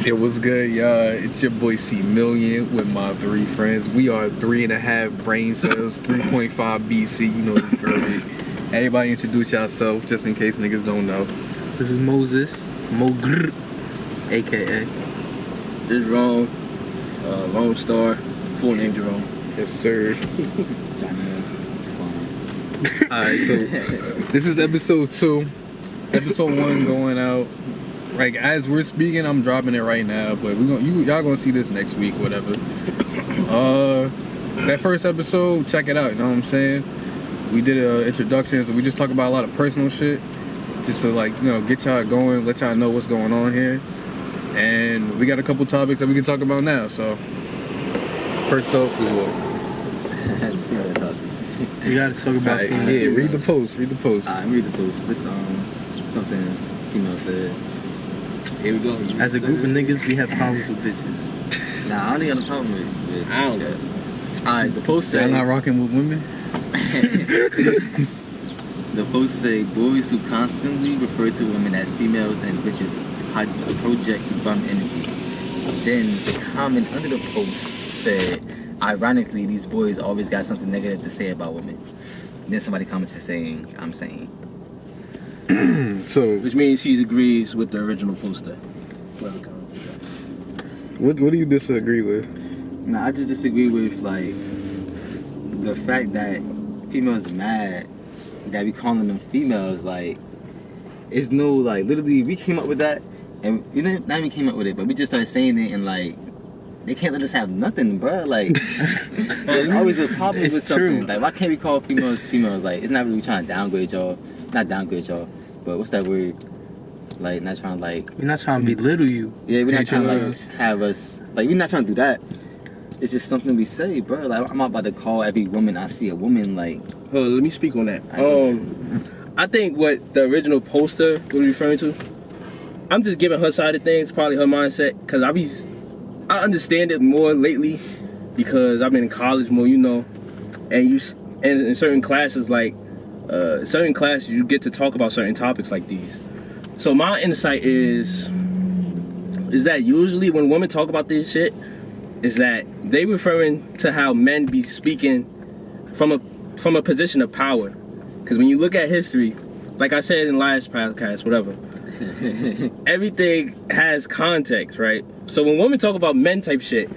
It was good, y'all. It's your boy C Million with my 3 friends. We are 3.5 brain cells, 3.5 BC. You know the verdict. Everybody introduce yourself, just in case niggas don't know. This is Moses, Mogr, aka. This is Rome, Lone Star, full name Jerome. Yes, sir. Slime. Alright, so this is episode 2. Episode 1 going out. Like, as we're speaking, I'm dropping it right now, but y'all gonna see this next week, whatever. That first episode, check it out, you know what I'm saying? We did an introduction, so we just talk about a lot of personal shit, just to, like, you know, get y'all going, let y'all know what's going on here. And we got a couple topics that we can talk about now, so first up is what? We gotta talk about females. Yeah, read the post. Read the post. This something female said. Here we go. As a group of niggas, we have problems with bitches. Nah, I don't got a problem with I don't guys. Alright, the post said. Y'all not rocking with women? The post say boys who constantly refer to women as females and bitches project bum energy. Then the comment under the post said, ironically, these boys always got something negative to say about women. Then somebody commented saying, I'm saying. So, Which means she agrees with the original poster. what do you disagree with? Nah, I just disagree with, like, the fact that females mad that we calling them females. Like, it's no, like, literally, we came up with that, and we didn't, not even came up with it, but we just started saying it, and, like, they can't let us have nothing, bro. Like, there's always a problem It's with something. true. Like, why can't we call females females? Like, it's not really trying to downgrade y'all. Not downgrade y'all, but what's that word? Like, not trying to, like... We're not trying to belittle you. Yeah, we're not trying to, like, Patronize. have us... Like, we're not trying to do that. It's just something we say, bro. Like, I'm not about to call every woman I see a woman, like... Hold on, let me speak on that. I think what the original poster was referring to, I'm just giving her side of things, probably her mindset, because I understand it more lately because I've been in college more, you know, and in certain classes, like certain classes, you get to talk about certain topics like these. So my insight is that usually when women talk about this shit, is that they referring to how men be speaking from a position of power. Because when you look at history, like I said in last podcast, whatever, everything has context, right? So when women talk about men type shit,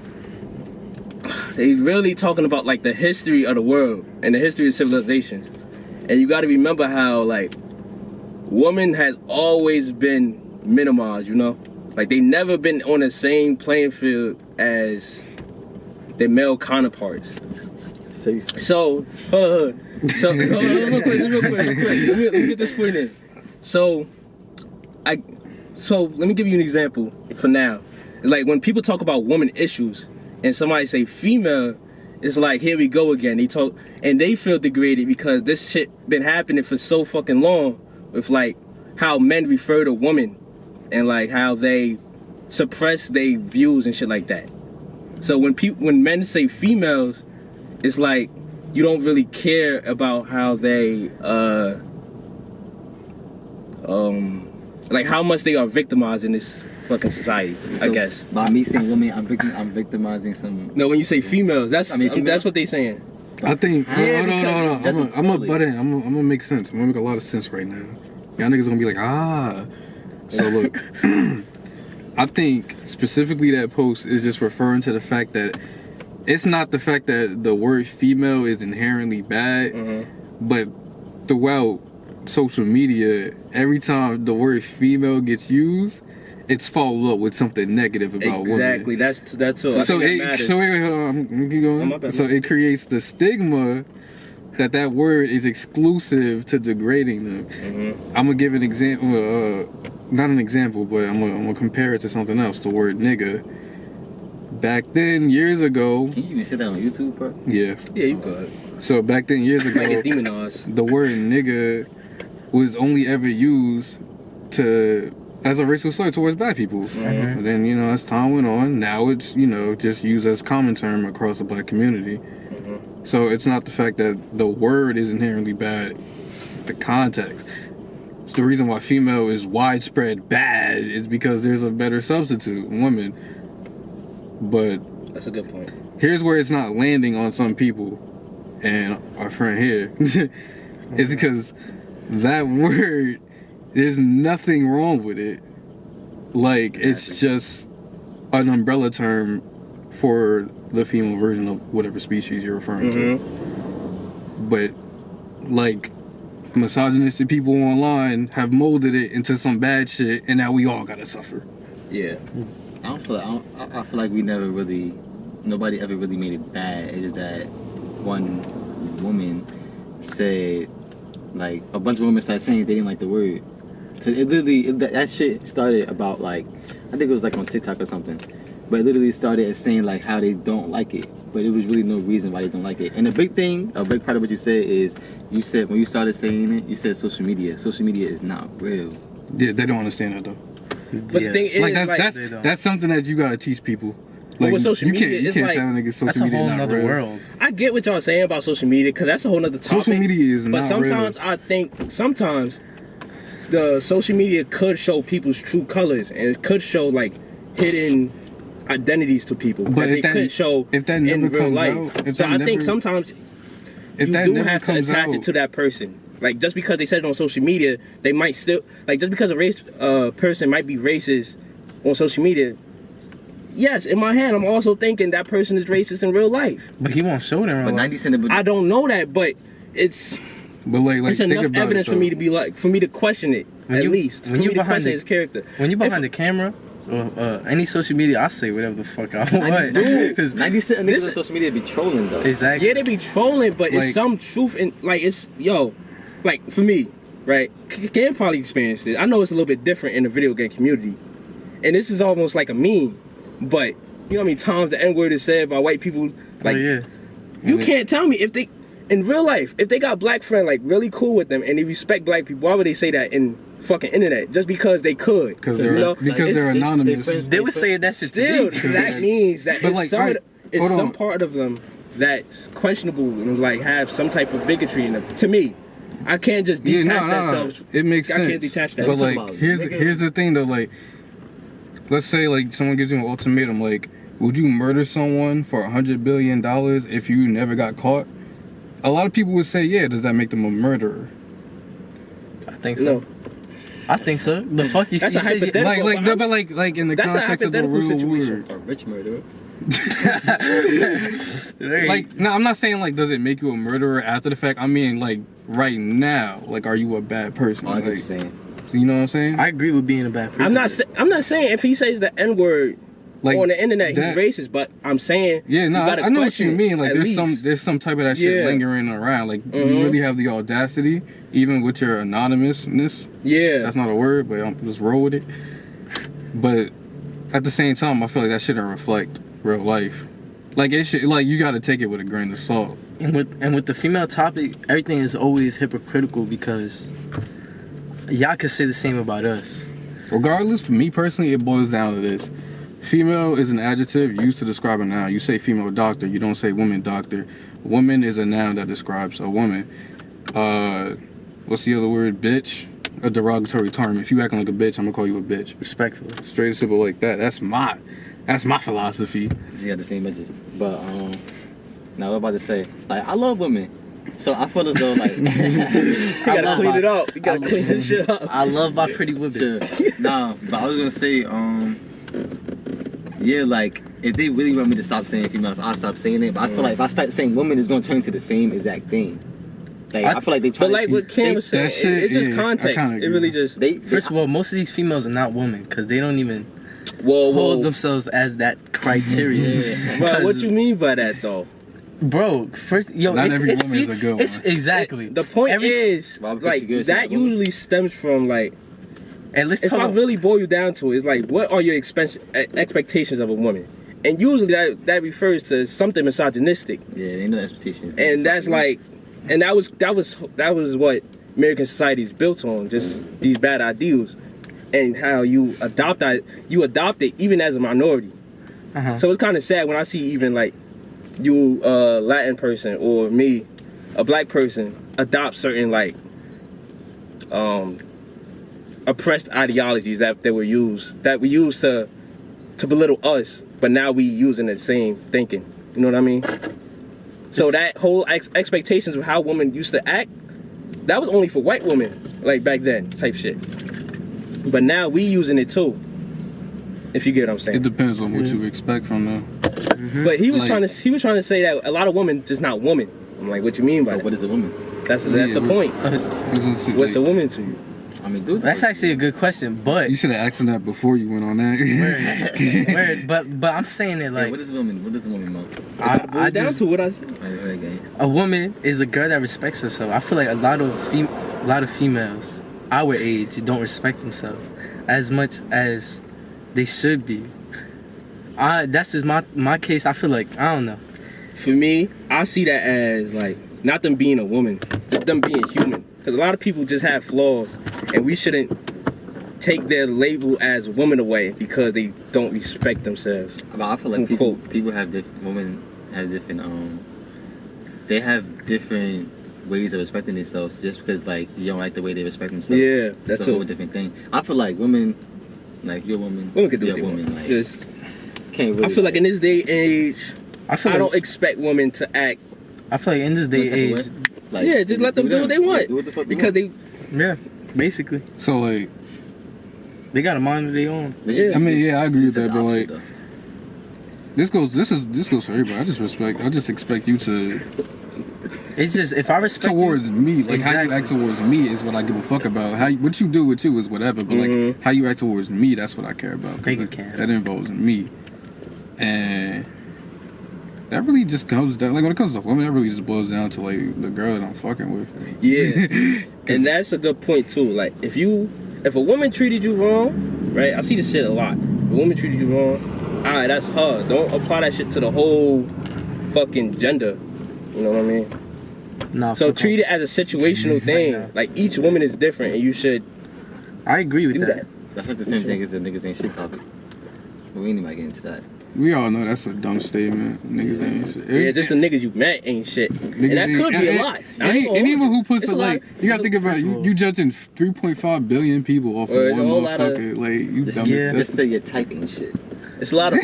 they really talking about, like, the history of the world and the history of civilizations. And you got to remember how, like, woman has always been minimized, you know? Like, they never been on the same playing field as their male counterparts. So, hold on, real quick. Let me get this point in. So let me give you an example for now. Like, when people talk about woman issues and somebody say female, it's like, here we go again. They talk and they feel degraded because this shit been happening for so fucking long with, like, how men refer to women and, like, how they suppress their views and shit like that. So when men say females, it's like you don't really care about how they like how much they are victimized in this fucking society, So, I guess. By me saying women, I'm victimizing some... No, when you say females, that's females? that's what they saying. I think, Yeah, hold on. that's I'm a gonna quality. butt in. I'm gonna make sense. I'm gonna make a lot of sense right now. Y'all niggas gonna be like, ah. So look, I think specifically that post is just referring to the fact that it's not the fact that the word female is inherently bad, but throughout social media, every time the word female gets used, it's followed up with something negative about women. Exactly. That's all. So I think it, that matters. so wait, hold on, I'm gonna keep going. Oh, my bad, So my bad. it creates the stigma that word is exclusive to degrading them. I'm gonna give an example, not an example, but I'm gonna compare it to something else. The word nigga. Back then, years ago. Can you even say that on YouTube, bro? Yeah. Yeah, you good. So back then, years ago, Might get demonized. the word nigga was only ever used as a racial slur towards black people. And then, you know, as time went on, now it's, you know, just used as common term across the black community. So it's not the fact that the word is inherently bad, the context. the reason why female is widespread bad is because there's a better substitute, woman. But That's a good point. here's where it's not landing on some people, and our friend here, is because that word, there's nothing wrong with it. Like, it's just an umbrella term for the female version of whatever species you're referring to. But, like, misogynistic people online have molded it into some bad shit, and now we all gotta suffer. Yeah. I feel like nobody ever really made it bad. It is that one woman said, like, a bunch of women started saying they didn't like the word. Cause it literally, that shit started about, like, I think it was like on TikTok or something. But it literally started as saying like how they don't like it. But it was really no reason why they don't like it. And a big part of what you said is, you said when you started saying it, you said social media. Social media is not real. Yeah, they don't understand that though. But the thing is, Like like, that's something that you gotta teach people. But with social media, you it's can't like, tell niggas social That's a media whole not nother real. world. I get what y'all saying about social media, because that's a whole nother topic. Social media is but not sometimes real. I think the social media could show people's true colors, and it could show like hidden identities to people But that if they that- couldn't show if that in never real comes life. out, if So that I think never- sometimes If you that do never have to comes attach out, it to that person. Like, just because they said it on social media, they might still, like, just because a person might be racist on social media, yes, in my head, I'm also thinking that person is racist in real life. But he won't show it in real But life. 90 Cent, I don't know that, but it's but like it's think enough about evidence it, for me though. to be like, for me to question it, When at you- least. when For you me to behind question the- his character. When you behind If- the camera, or any social media, I say whatever the fuck I want. Dude, 90 Cent niggas This- on social media be trolling though. Exactly. Yeah, they be trolling, but Like- it's some truth in, like, it's, yo, like, for me, right, Cam probably experienced it. I know it's a little bit different in the video game community, and this is almost like a meme, but, you know how many times the N-word is said by white people, like, Oh, yeah. you can't tell me if they, in real life, if they got black friends, like, really cool with them, and they respect black people, why would they say that in fucking internet? Just because they could. Because You they're know? because It's- they're they- anonymous. they- They would say that shit Still, to me. that means that But it's like, some, alright, it's hold some on. part of them that's questionable and like have some type of bigotry in them. To me, I can't just Yeah, detach no, that no, self. it makes I sense. can't detach that. But Talk like, about it. here's Nigga. the thing though. Like, let's say like someone gives you an ultimatum. Like, would you murder someone for $100 billion if you never got caught? A lot of people would say, yeah. Does that make them a murderer? I think so. No. I think so. The fuck you, That's you a said? hypothetical. Like, but I'm- but like in the That's a context of the hypothetical real situation. word. A rich murderer. Like, no, I'm not saying like does it make you a murderer after the fact. I mean like right now. Like, are you a bad person? Oh, I get what Like, you're saying. you know what I'm saying? I agree with being a bad person. I'm not saying if he says the N word Like on the internet that- he's rachist, but I'm saying Yeah, no, you gotta I know what question you it, mean. Like, at there's least. some type of that shit Yeah. lingering around. Like, you Mhm. really have the audacity, even with your anonymousness. Yeah. That's not a word, but I'm just roll with it. But at the same time, I feel like that shouldn't reflect real life. Like, it should. Like, you got to take it with a grain of salt. And with the female topic, everything is always hypocritical because y'all could say the same about us. Regardless, for me personally, it boils down to this: female is an adjective used to describe a noun. You say female doctor, you don't say woman doctor. Woman is a noun that describes a woman. What's the other word? Bitch. A derogatory term. If you acting like a bitch, I'm gonna call you a bitch. Respectfully. Straight and simple like that. That's my philosophy. You got the same message. But now what I'm about to say, like, I love women. So I feel as though like You gotta clean it up. You gotta clean this shit up. I love my pretty women. Nah, but I was gonna say, yeah, like if they really want me to stop saying females, I'll stop saying it. But I feel like if I start saying women, it's gonna turn into the same exact thing. Like I feel like they try. But like what Cam was saying, that shit, it's just yeah, I context. kinda It really agree. just First of all, most of these females are not women because they don't even whoa. hold themselves as that criteria. But what Because- you mean by that though? Bro, first, yo, Not it's, every it's, woman is a good it's one. exactly. The point Every- is, Well, because like, she good, she's that a woman. usually stems from, like, And let's if talk I about, really boil you down to it, it's like, what are your expectations of a woman? And usually that refers to something misogynistic. Yeah, they know expectations. And that's like, and that was what American society is built on, just these bad ideals. And how you adopt it even as a minority. uh-huh. So it's kind of sad when I see even like you, a Latin person, or me, a black person, adopt certain like oppressed ideologies that were used to belittle us, but now we using the same thinking. You know what I mean? So that whole expectations of how women used to act, that was only for white women, like back then, type shit. But now we using it too. If you get what I'm saying. It depends on what you expect from them. But he was Like- trying to say that a lot of women just not women. I'm like, what you mean by But that? what is a woman? That's the point. What's a woman to you? I mean, dude. That's actually a good question, but You should have asked him that before you went on that. word, but I'm saying it like what is a woman? What is a woman, Mo? I Down just, to what I said. a woman is a girl that respects herself. I feel like a lot of females our age don't respect themselves as much as they should be. That's just my case. I feel like I don't know. For me, I see that as like not them being a woman, just them being human. Because a lot of people just have flaws, and we shouldn't take their label as woman away because they don't respect themselves. But I feel like people have different. Women have different. They have different ways of respecting themselves. Just because like you don't like the way they respect themselves. Yeah, that's it's a whole different thing. I feel like women, like you're a woman. Women can do you're what a they woman. want. Like Just- can't really. I feel like in this day and age, I feel I like don't expect women to act. I feel like in this day and age, Like, Yeah, just let them do what they want. Do what the fuck Because they, yeah, basically So like, they got a mind of their own. Yeah. I mean, yeah, I agree with that, but opposite, like, this goes for everybody. I just expect you to It's just if I respect towards you, me, like how Exactly. you act towards me is what I give a fuck about. What you do with you is whatever, but like how you act towards me, that's what I care about. 'cause Thank you, that, Cam. that involves me, and that really just comes down. Like when it comes to women, that really just boils down to like the girl that I'm fucking with. yeah. And that's a good point too. Like if a woman treated you wrong, right? I see this shit a lot. If a woman treated you wrong, alright, that's her. Don't apply that shit to the whole fucking gender. You know what I mean? nah. So fuck treat it as a situational thing. know. Like each woman is different, and you should off. I agree with do that. that. That's like the same thing as the niggas ain't shit topic. But we ain't even get into that. We all know that's a dumb statement. Niggas ain't shit. Yeah, just the niggas you met ain't shit. And that could be a lot. I ain't gonna Anyone hold who puts It's it a lot. like, you gotta think about it. You judging 3.5 billion people off of Well, it's one a whole lot of- motherfucker. Like you Just, dumb. Yeah. just say you're typing shit. It's a lot of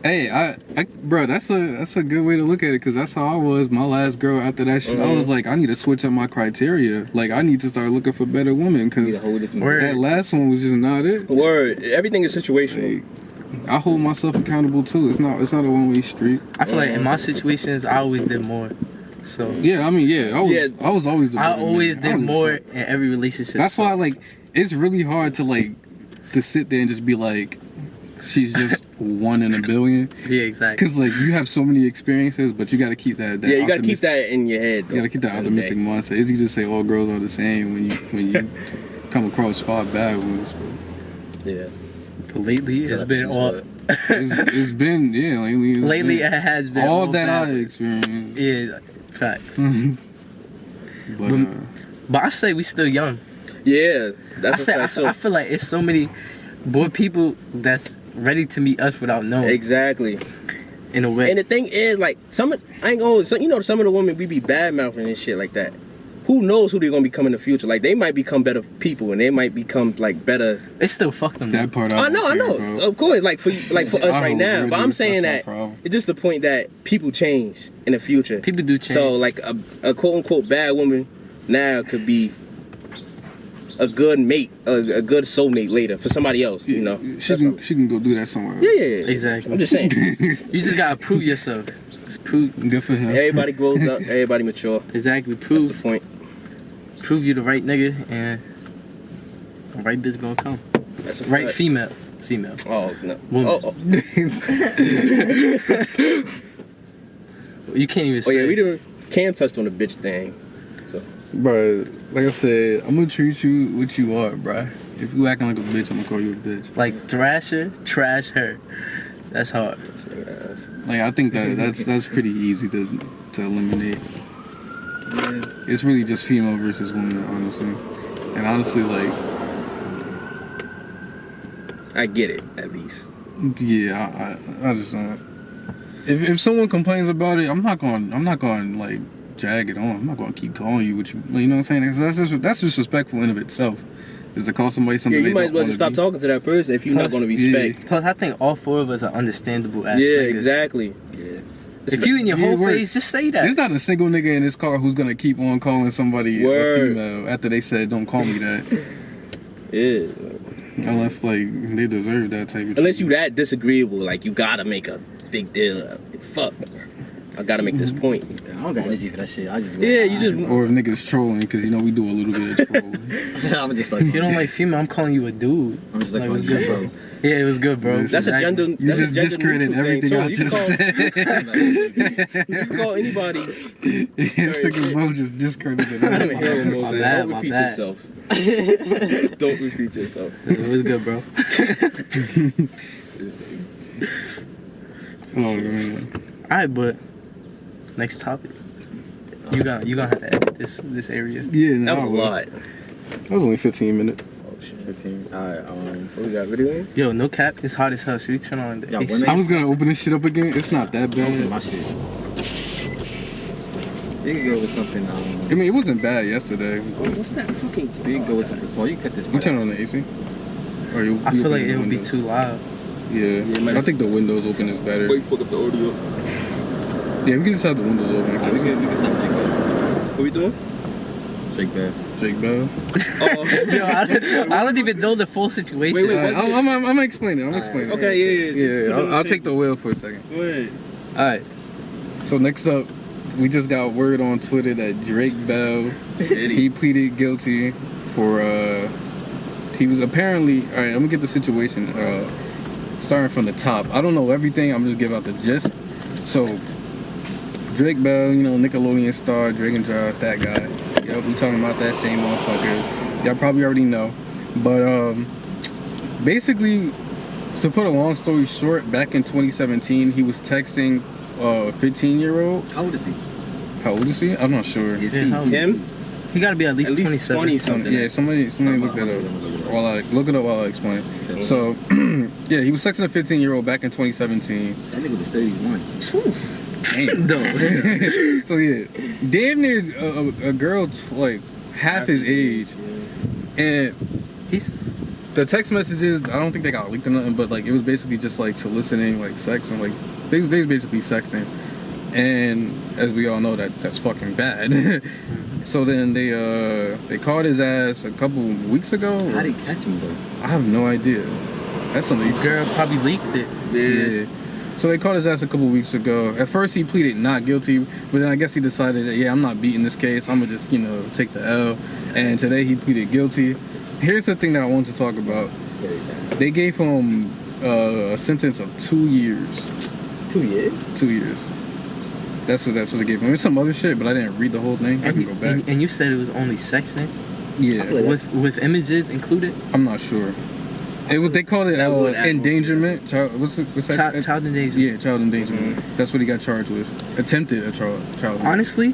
Hey, bro, that's a good way to look at it, because that's how I was. My last girl after that shit, I was like, I need to switch up my criteria. Like, I need to start looking for better women, Need because a whole different. Word. that last one was just not it. word. Everything is situational. Like, I hold myself accountable too. It's not a one-way street. I feel like in my situations, I always did more. So Yeah, I mean, yeah, I was always the I better always nigga. I did don't give a more fuck. in every relationship. That's so. why, like, it's really hard to sit there and just be like, she's just one in a billion. Yeah, exactly. Because, like, you have so many experiences, but you got to keep that Yeah, you gotta keep optimistic- that in your head. You gotta keep that optimistic mindset. It's easy to say all girls are the same when you come across 5 bad ones. Yeah. But lately, it's been all. It's been lately. it's Lately, been it has been all that bad. I experienced. Yeah, facts. But But I say we still young. Yeah. That's I feel like it's so many boy people that's ready to meet us without knowing. Exactly. In a way. And the thing is, like, some of the women we be bad mouthing and shit like that. Who knows who they're gonna become in the future? Like, they might become better people, and they might become like better. It's still fuck them. that part I know, don't care about. of course. Like for us I right hope now, really but I'm saying that's that my problem. it's just the point that people change in the future. People do change. So like a quote unquote bad woman now could be a good mate, a good soulmate later for somebody else. You know, she can go do that somewhere else. yeah. Exactly. I'm just saying. You just gotta prove yourself. Just prove. Good for him. Everybody grows up. Everybody mature. Exactly. That's Prove. the point. Prove you the right nigga, and the right bitch gonna come. That's a Right fact. female. Oh no. Woman. Oh You can't even say. yeah. We did. Cam touched on the bitch thing. Bro, like I said, I'm gonna treat you what you are, bro. If you acting like a bitch, I'm gonna call you a bitch. Like Thrasher, trash her. That's hard. Like I think that's pretty easy to eliminate. It's really just female versus woman, honestly. And honestly, like, I get it at least. yeah, I just don't. If someone complains about it, I'm not going like drag it on. I'm not gonna keep calling you what you know what I'm saying? That's disrespectful in of itself. Is to call somebody something. Yeah, you they might don't as well wanna just stop be. talking to that person if you're not going to respect. Plus, I think all 4 of us are understandable as Yeah, niggas. exactly. Yeah. If you in your Yeah, whole word. face, just say that. There's not a single nigga in this car who's gonna keep on calling somebody Word. a female after they said don't call me that. Yeah. Unless like they deserve that type of Unless you treatment. that disagreeable, like you gotta make a big deal out of it. Fuck. I gotta make this point. I don't got energy for that shit. I just Yeah, you just. Or if niggas trolling, because you know we do a little bit of trolling. I'm just like If you don't like female, I'm calling you a dude. I'm just like it was calling good, you bro. Yeah, it was good, bro. That's a gender. You That's just a gender discredited neutral everything thing, I too. You just can said. You can call anybody. This nigga Mo just discredited I don't hear everything. him, My Moses. bad, Don't my repeat bad. yourself. Don't repeat yourself. It was good, bro. Oh man. Alright, but next topic. You gonna have to edit this area. Yeah, no, That was a lot. That was only 15 minutes. Oh shit. 15. Alright, What we got? Video games? Yo, no cap, it's hot as hell. Should we turn on the Yeah, AC? when I was gonna open this shit up again. It's not that open my bad. shit. You can go with something. I mean, it wasn't bad yesterday. What's that fucking? You can go with something small. You can cut this. You part turn out. on the AC? Or you? I you feel like open it the would be window? too loud. Yeah, man. I think the windows open is better. Wait, fuck up the audio. Yeah, we can just have the windows open. We can stop Jake Bell. What we doing? Jake Bell. Jake Bell. Oh. Yo, I don't even know the full situation. Wait, Alright, what's it? I'm gonna explain it. I'm gonna explain it. Okay, yeah. Yeah, I'll take the wheel for a second. Go ahead. All right. So next up, we just got word on Twitter that Drake Bell he pleaded guilty for he was apparently all right. I'm gonna get the situation starting from the top. I don't know everything. I'm just give out the gist. So Drake Bell, you know, Nickelodeon star, Drake and Josh, that guy. Yep, we talking about that same motherfucker. Y'all probably already know, but basically, to put a long story short, back in 2017, he was texting a 15-year-old. How old is he? How old is he? I'm not sure. Is Yeah, he? how- Him? He gotta be at least 27. 20 something. Yeah, somebody look that up. While I look it up while I explain. Okay. So, yeah, he was texting a 15-year-old back in 2017. That nigga was 31. No. So yeah, damn near a girl like half his age, and He's the text messages, I don't think they got leaked or nothing, but like it was basically just like soliciting like sex and like they was basically sexting. And as we all know, that's fucking bad. So then they caught his ass a couple weeks ago. How'd he catch him though? I have no idea. That's something. girl probably leaked it. Yeah. So they caught his ass a couple weeks ago. At first he pleaded not guilty, but then I guess he decided that, yeah, I'm not beating this case. I'm gonna just, you know, take the L. And today he pleaded guilty. Here's the thing that I wanted to talk about. Very bad. They gave him a sentence of 2 years. 2 years? 2 years. That's what they gave him. It's some other shit, but I didn't read the whole thing. I can go back. And you said it was only sexting Yeah, I feel like with images included. I'm not sure. It was, they called it That would add more to endangerment. What's that? Child endangerment. Yeah, child endangerment. That's what he got charged with. Attempted a child. Honestly,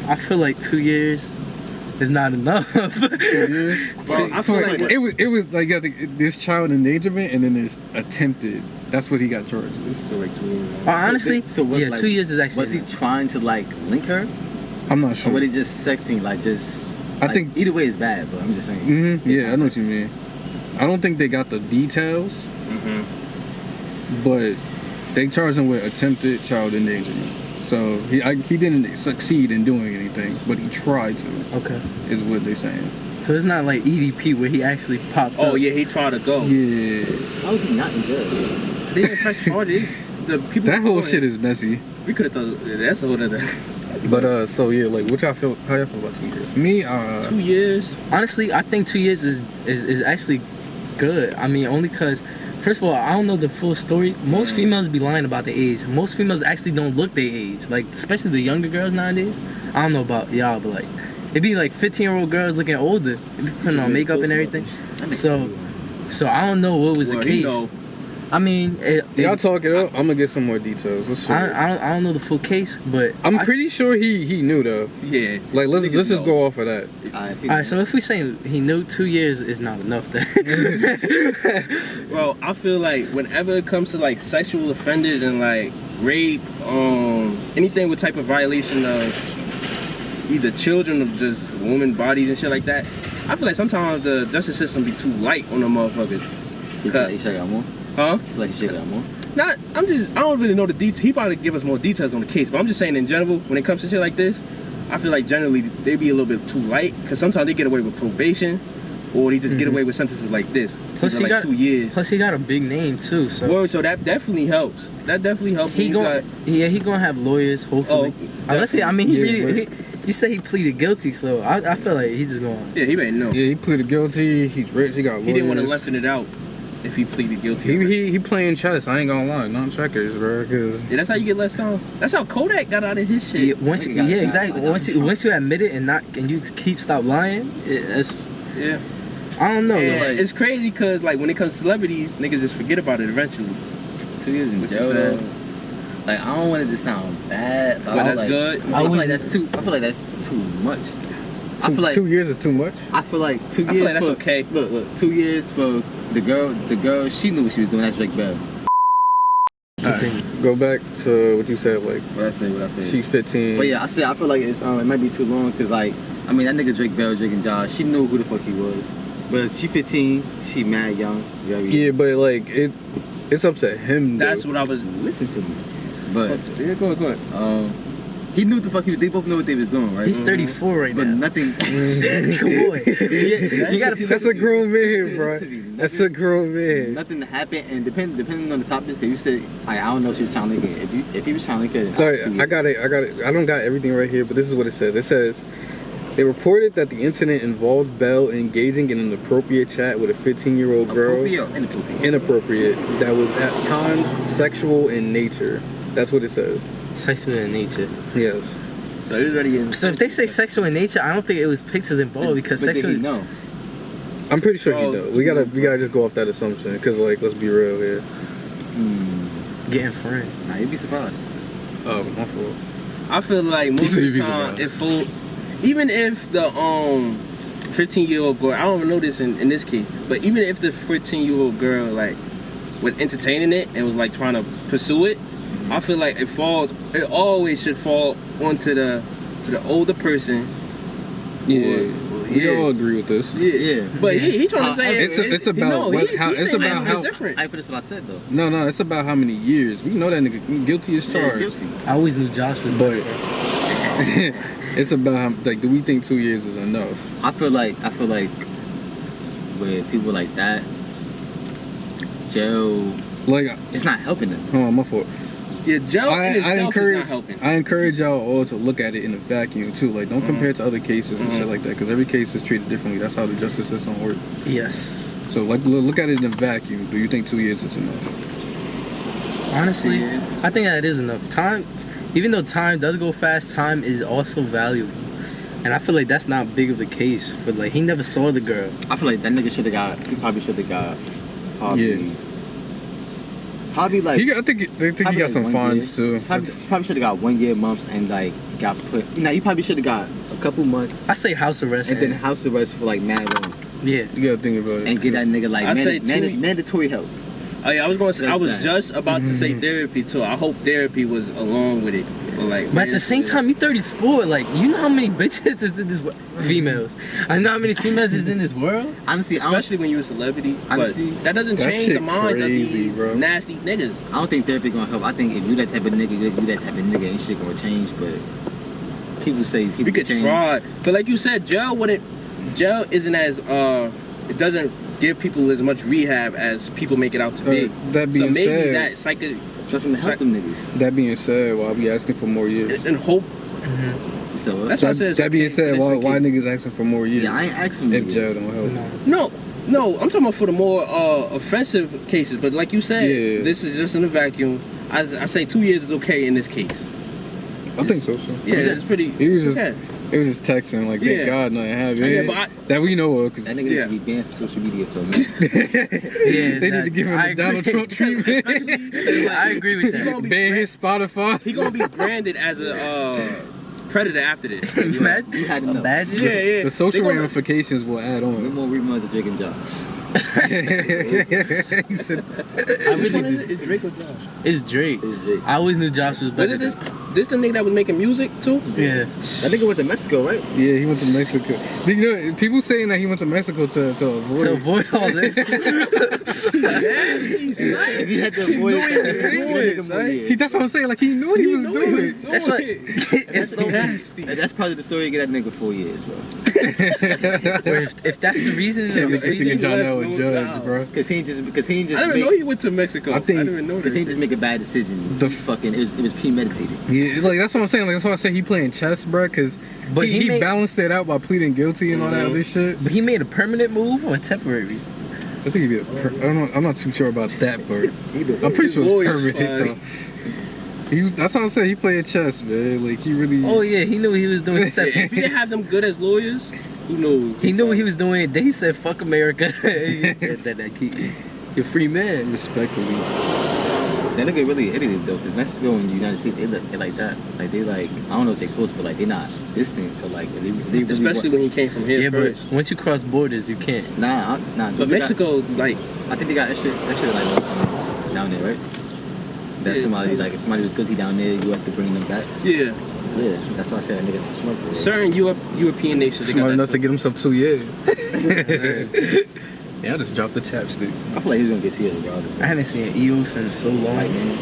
I feel like 2 years is not enough. 2 years. Bro, I feel like it was like I think there's child endangerment and then there's attempted. That's what he got charged with. So like 2 years. Honestly, So what, yeah, like, 2 years is actually. Was he trying to like link her? I'm not Or sure. was he just sexting like just I like, think- either way is bad, but I'm just saying. Yeah, I know what you mean. I don't think they got the details, but they charged him with attempted child endangerment. So he didn't succeed in doing anything, but he tried to. Okay. Is what they're saying. So it's not like EDP where he actually popped Oh up. yeah, he tried to go. Yeah, How is he not in jail? They didn't press charges. The people. that whole shit is messy. We could have thought that's a whole other. But so yeah, like what y'all feel? How y'all feel about 2 years? Me, 2 years. Honestly, I think 2 years is actually good. I mean, only because, first of all, I don't know the full story. Most females be lying about their age. Most females actually don't look their age. Like, especially the younger girls nowadays. I don't know about y'all, but like, it be like 15-year-old girls looking older. They be putting on makeup and everything. So I don't know what was Well, the he case. know. I mean, y'all talk it up. I'm gonna get some more details. Let's see. I don't know the full case, but I'm pretty sure he knew though. Yeah. Like let's Niggas just know. go off of that. Alright, so if we say he knew 2 years is not enough, then Bro, I feel like whenever it comes to like sexual offenders and like rape, anything with type of violation of either children or just women bodies and shit like that. I feel like sometimes the justice system be too light on the motherfuckers. You feel like he should have got more? Huh? You feel like he should have got more? I don't really know the details. He probably give us more details on the case, but I'm just saying in general, when it comes to shit like this, I feel like generally they be a little bit too light, because sometimes they get away with probation, or they just get away with sentences like this. Plus he like got 2 years. Plus he got a big name too. So Word, so that definitely helps. That definitely helps. he gonna have lawyers hopefully. Unless he you say he pleaded guilty, so I feel like he's just going. Yeah, he already know. Yeah, he pleaded guilty. He's rich. He got lawyers. He didn't want to lengthen it out if he pleaded guilty. He playing chess. I ain't gonna lie, not checkers, bro. Cause Yeah, that's how you get less time. That's how Kodak got out of his shit. Exactly. Once you admit it and you stop lying, it's Yeah. I don't know. And it's crazy because like when it comes to celebrities, niggas just forget about it eventually. 2 years in Which jail is though. sad. Like I don't want it to sound bad, But that's good. I feel like that's too much. I feel like 2 years is too much. I feel like 2 years. I feel like that's for, okay. Look, 2 years for the girl. She knew what she was doing. That's Drake Bell. Continue. Go back to what you said. Like What I say? she's 15. But yeah, I feel like it's it might be too long because like I mean that nigga Drake Bell, Drake and Josh, she knew who the fuck he was. But she 15, she mad young. Yeah, but like it's up to him. That's though. what I was. Listen to me. But Yeah, go ahead. he knew what the fuck he was. They both know what they was doing, right? He's 34 right But now. nothing. Come on. You gotta. That's a grown man, Listen bro. to me. That's a grown man. Nothing happened, and depending on the topics, because you said like, I don't know if she was trying to link it. If he was trying to link it, Sorry, I got it. I don't got everything right here, but this is what it says. It says they reported that the incident involved Bell engaging in an inappropriate chat with a 15-year-old girl. Inappropriate. That was at times sexual in nature. That's what it says. Sexual in nature. Yes. So he's already in. So if they say sexual in nature, I don't think it was pictures involved because but sexual. No. I'm pretty sure he knows. We gotta just go off that assumption, because like let's be real here. Getting friend. Nah, you'd be surprised. Oh, my fault. I feel like most of the time, even if the 15-year-old girl, I don't even know this in this case, but even if the 15-year-old girl like was entertaining it and was like trying to pursue it, I feel like it always should fall onto the older person. Yeah. We all agree with this. Yeah. But he trying to say it's about how different. I put this what I said though. No, it's about how many years. We know that nigga guilty as charged. Guilty. I always knew Josh was But better. it's about how, like, do we think 2 years is enough? I feel like with people like that, jail, Like, it's not helping them. hold on, my fault. Yeah, jail in itself is not helping. I encourage y'all all to look at it in a vacuum too. Like, don't compare it to other cases and shit like that, because every case is treated differently. That's how the justice system works. Yes. So, like, look at it in a vacuum. Do you think 2 years is enough? Honestly, 2 years. I think that is enough. Time, even though time does go fast, time is also valuable. And I feel like that's not big of a case for, like, he never saw the girl. I feel like that nigga he probably should have got probably like I think he got some fines too. Probably should have got 1 year, months, and like got put. You probably should have got a couple months. I say house arrest. And then house arrest for like mad long. Yeah. You gotta think about it. And get that nigga like say mandatory help. Oh yeah, I was going to say, I was That's just about to say therapy too. I hope therapy was along with it. But at the same time, you're 34. Like, you know how many bitches is in this world? Females. I know how many females is in this world. Honestly, especially when you're a celebrity. Honestly, but that doesn't change the minds of these nasty niggas. I don't think therapy gonna help. I think if you that type of nigga, ain't shit gonna change. But people say people we could change. try. But like you said, jail isn't as it doesn't give people as much rehab as people make it out to be. That being so maybe said, that psychic. Nothing to help them niggas. That being said, why we asking for more years? And hope. So what? That's what I said. That being said, why niggas asking for more years? Yeah, I ain't asking if jail don't help. No, I'm talking about for the more offensive cases. But like you said, this is just in a vacuum. I say 2 years is okay in this case. I think so. Yeah, it's pretty. It was just texting, like, thank God nothing happened. That we know of. That nigga needs to be banned from social media for a minute. They need to give him the Donald Trump treatment. I agree with that. Ban his Spotify. He gonna be branded as a predator after this. Imagine. You had enough. Yeah. The social ramifications will add on. No more reruns of Drake and Josh. He said, I really is Drake or Josh? It's Drake. I always knew Josh was better. This the nigga that was making music too? Yeah. That nigga went to Mexico, right? Yeah, he went to Mexico. You know, people saying that he went to Mexico to avoid. To avoid all this. Nasty, son. If he had to avoid He knew what he was doing, son. That's what I'm saying. Like he knew what he was doing. That's what. It's so nasty. That's probably the story you get that nigga 4 years, bro. Or if that's the reason, Can't make this He nigga didn't John let L. no judge, doubt. bro. Cause he ain't just I didn't even know he went to Mexico. I think- didn't even know Cause he this. just make a bad decision. The Fucking, it was premeditated. Yeah, like that's what I'm saying. Like that's why I say he playing chess, bro. Cause But he he made- balanced it out by pleading guilty and all that other shit. but he made a permanent move or a temporary. I think he'd be. I'm not too sure about that part. Either I'm pretty sure it's Boy, permanent though. He was. That's what I'm saying. He played chess, man. Like he really. Oh yeah, he knew what he was doing. He said, If he didn't have them good as lawyers, who knows? he knew what he was doing. Then he said, "Fuck America." You're a free man. Respectfully. That nigga really hit it though, because Mexico and the United States, they like that. Like they like, I don't know if they close, but like they not distant. So like, they really Especially when he came from here Yeah, first. but once you cross borders, you can't. Nah. But Mexico, like, I think they got extra like laws down there, right? That Yeah. somebody like if somebody was guilty down there, U.S. could bring them back. yeah, Yeah, that's why I said that nigga smart. certain European nations, they got Smart that enough to too. get himself 2 years. Yeah, I just dropped the chapstick. I feel like he was gonna get 2 years regardless. I haven't seen EOS in so long. White man.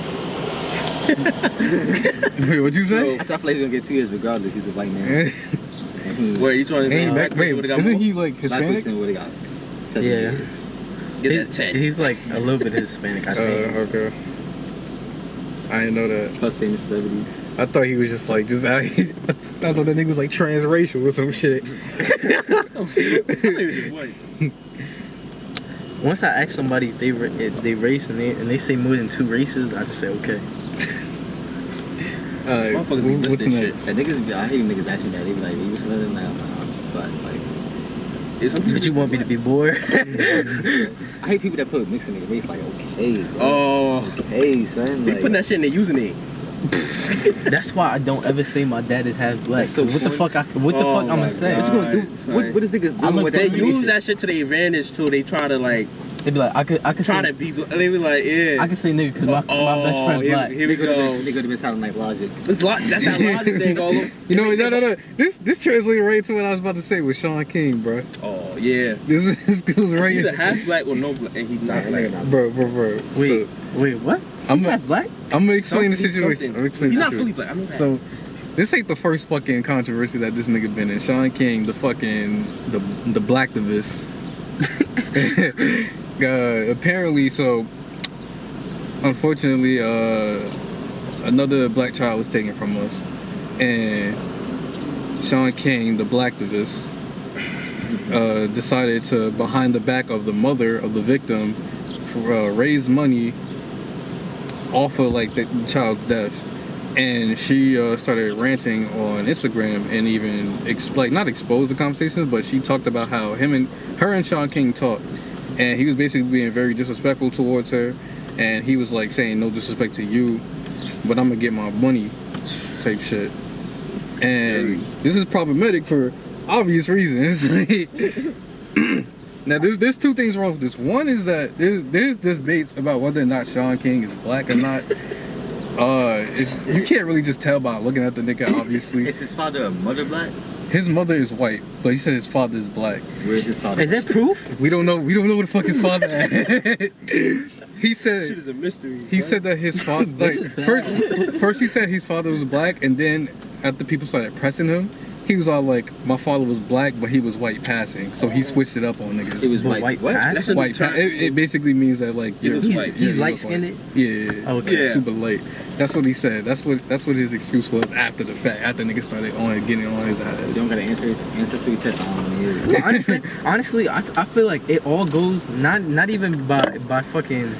Wait, what'd you say? I said I feel like he's gonna get 2 years regardless. He's a white man. And he, Where you trying to say? Ain't black back, person wait, would've got isn't more? he like black Hispanic? person would have got 7 Yeah. years. Get He's- that 10. He's like a little bit Hispanic, I think. Okay. I didn't know that. Plus famous celebrity. I thought he was just like out here. I thought that nigga was like transracial or some shit. Once I ask somebody if they race and they say more than 2 races, I just say okay. Motherfuckers be What's listening next? That niggas, I hate niggas asking me that. They be like, "You was living now?" I'm just black. Like, Yeah, some people But you want me to be bored? I hate people that put mixing in the race. Like, okay, bro. Oh, Hey, son. they Like, putting that shit in their username. That's why I don't ever say my dad is half black. That's so What the corny. fuck? What the fuck I'm my gonna say? what you gonna do? Son. What is niggas doing with They that use information? that shit to their advantage too. They try to like They be like, I could try say, to be. They be like, yeah. I could say nigga because my best friend black. Here we They go go. to be sounding like Logic. That's that logic thing all over. You know, no. This translated right to what I was about to say with Shaun King, bro. Oh yeah. This goes right He's into a half black or no black, and he's Nah, not that black. nigga not. bro. Wait, what? I'm He's a- half black? I'm gonna explain the Something- situation. I'm gonna explain He's the not fully situation. black. I know that. So, this ain't the first fucking controversy that this nigga been in. Shaun King, the blacktivist. Apparently, so unfortunately, another black child was taken from us, and Shaun King, the blacktivist, decided to, behind the back of the mother of the victim, raise money off of like the child's death. And she started ranting on Instagram and even not expose the conversations, but she talked about how her and Shaun King talked, and he was basically being very disrespectful towards her, and he was like saying no disrespect to you, but I'm gonna get my money type shit. And this is problematic for obvious reasons. Now there's 2 things wrong with this. One is that there's debates about whether or not Shaun King is black or not. You can't really just tell by looking at the nigga, obviously. Is his father a mother black? His mother is white, but he said his father is black. Where's his father? Is that proof? We don't know what the fuck his father is. He shit said is a mystery. he said that his father like This is bad. first he said his father was black, and then after people started pressing him, he was all like, my father was black, but he was white passing, so he switched it up on niggas. It was But white. white What? pass? That's a White term. it basically means that like He looks white. He's you look light-skinned? white. Yeah. Okay. Yeah. Super light. That's what he said. That's what his excuse was after the fact. After niggas started getting on his You ass. don't gotta answer his ancestry test. I don't want to hear it. honestly, I feel like it all goes not even by fucking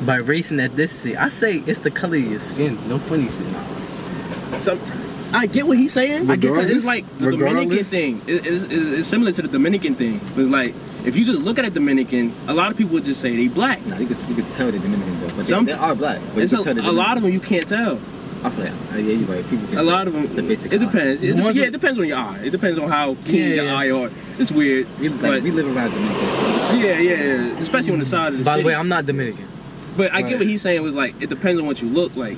by race and ethnicity. I say it's the color of your skin. No funny shit. So, I get what he's saying. I get that. It's Regardless- like the Dominican regardless- thing. It's similar to the Dominican thing. It's like if you just look at a Dominican, a lot of people would just say they black. Nah, you could tell the Dominican though, but Some- they are black. But It's you could tell the a lot Dominican. of them you can't tell. I feel like, yeah, you're right. People can A tell lot of them. the basic. It depends. The ones It depends on your eye. It depends on how keen your Yeah. eye are. It's weird. We but live around Dominican, so yeah. Especially on the side of the By the city. way, I'm not Dominican. But I get Right. what he's saying was like it depends on what you look like.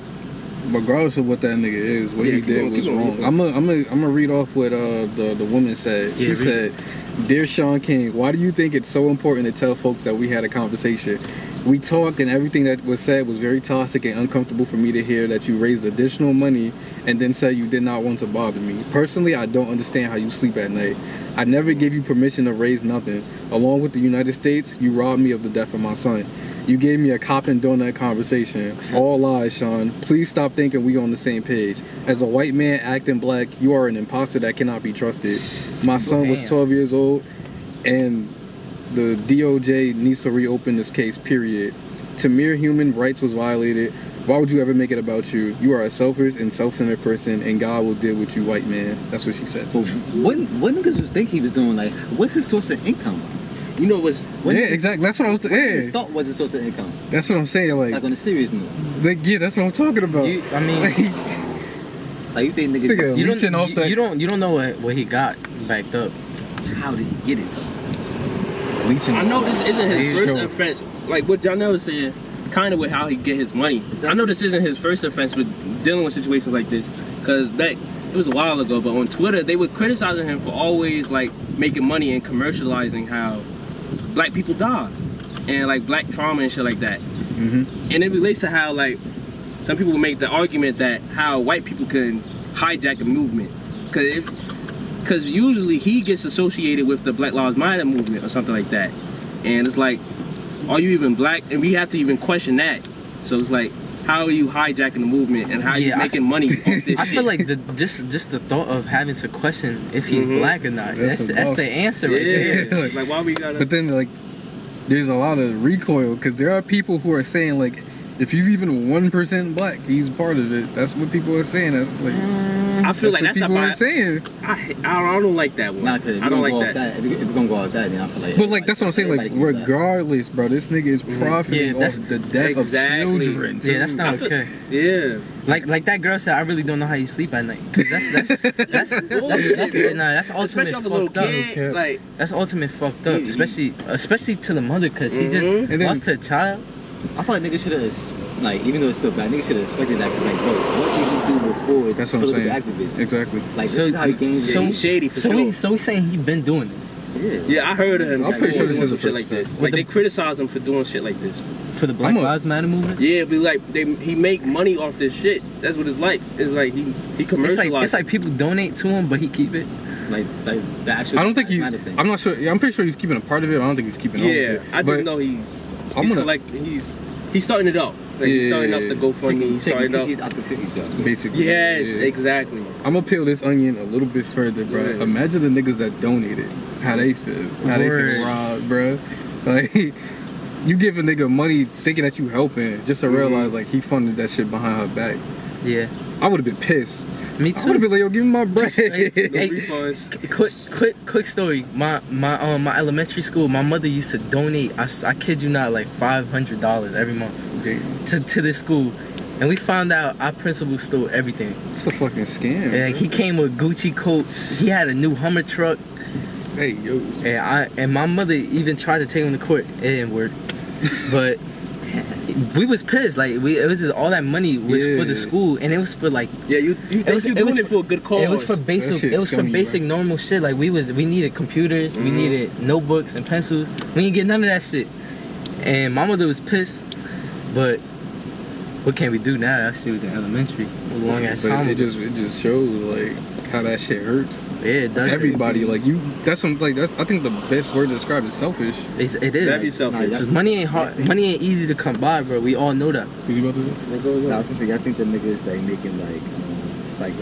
regardless of what that nigga is, what he did was wrong. I'm gonna read off what the woman said. She said, "Dear Shaun King, why do you think it's so important to tell folks that we had a conversation? We talked and everything that was said was very toxic and uncomfortable for me to hear that you raised additional money and then said you did not want to bother me. Personally, I don't understand how you sleep at night. I never gave you permission to raise nothing. Along with the United States, you robbed me of the death of my son. You gave me a cop and donut conversation. All lies, Shaun. Please stop thinking we on the same page. As a white man acting black, you are an imposter that cannot be trusted. My son was 12 years old and the DOJ needs to reopen this case, period. To mere human rights was violated. Why would you ever make it about you? You are a selfish and self-centered person, and God will deal with you, white man." That's what she said. So what niggas was think he was doing? Like, what's his source of income? You know what's... Exactly. That's what I was... His thought was his source of income. That's what I'm saying. Like on a serious note. That's what I'm talking about. I mean... Like, you think niggas... You don't know what he got backed up. How did he get it, though? I know this isn't his first offense. Like what Janelle was saying, kind of with how he get his money. Exactly. I know this isn't his first offense with dealing with situations like this, because it was a while ago, but on Twitter they were criticizing him for always like making money and commercializing how black people die and like black trauma and shit like that. And it relates to how like some people will make the argument that how white people can hijack a movement, because usually he gets associated with the Black Lives Matter movement or something like that. And it's like, are you even black? And we have to even question that. So it's like, how are you hijacking the movement and how are you making money off this shit? I feel like just the thought of having to question if he's black or not, that's the answer right there. Like, why we gotta... But then, like, there's a lot of recoil, because there are people who are saying, like, if he's even 1% black, he's part of it. That's what people are saying. Like, I feel like that's what people are saying. I don't like that one. Nah, cause I don't like that. If we're gonna go out that, then I feel like... But like, that's what I'm saying. Like, regardless, bro, this nigga is profiting off the death of children. Yeah, that's not okay. Yeah. Like that girl said, I really don't know how you sleep at night. Cause that's ultimate fucked up. Like, that's ultimate fucked up, especially to the mother, cause she just lost her child. I feel like niggas should have, like, even though it's still bad, niggas should have expected that. Cause like, bro, what did he do before? That's what I'm saying. Activists? Exactly. Like, this is how he gains. So he's shady for sure. So he's saying he been doing this. Yeah, I heard of him. I'm pretty sure this is shit like this. Like they criticized him for doing shit like this. For the Black Lives Matter movement. Yeah, but like he make money off this shit. That's what it's like. It's like he commercialized. It's like people donate to him, but he keep it. Like the actual. I don't think he. I'm not sure. Yeah, I'm pretty sure he's keeping a part of it. I don't think he's keeping all of it. I just know he's starting it up. Like he's starting up the GoFundMe. He's starting up. He's out the cookies jar. Basically. Yes, exactly. I'm gonna peel this onion a little bit further, bro. Yeah. Imagine the niggas that donated, how they feel, they feel robbed, bro. Like, you give a nigga money thinking that you helping, just to realize like he funded that shit behind her back. Yeah. I would have been pissed. Me too. I would have been like, yo, give me my bread. Quick story. My elementary school, my mother used to donate. I kid you not, like $500 every month to this school, and we found out our principal stole everything. It's a fucking scam. And he came with Gucci coats. He had a new Hummer truck. Hey yo. And my mother even tried to take him to court. It didn't work, but. We was pissed. Like it was just all that money was for the school, and it was for like you think you're doing it for a good cause. It was for basic. It was for basic normal shit. Like we needed computers, we needed notebooks and pencils. We didn't get none of that shit, and my mother was pissed. But what can we do now? That shit was in elementary. It was a long ass time. It just shows like how that shit hurts. Yeah, it does. Everybody like you. That's what I think the best word to describe is selfish. It is. That'd be selfish. Cause money ain't hard. Money ain't easy to come by, bro. We all know that. You about to say? I was gonna think. I think the niggas like making like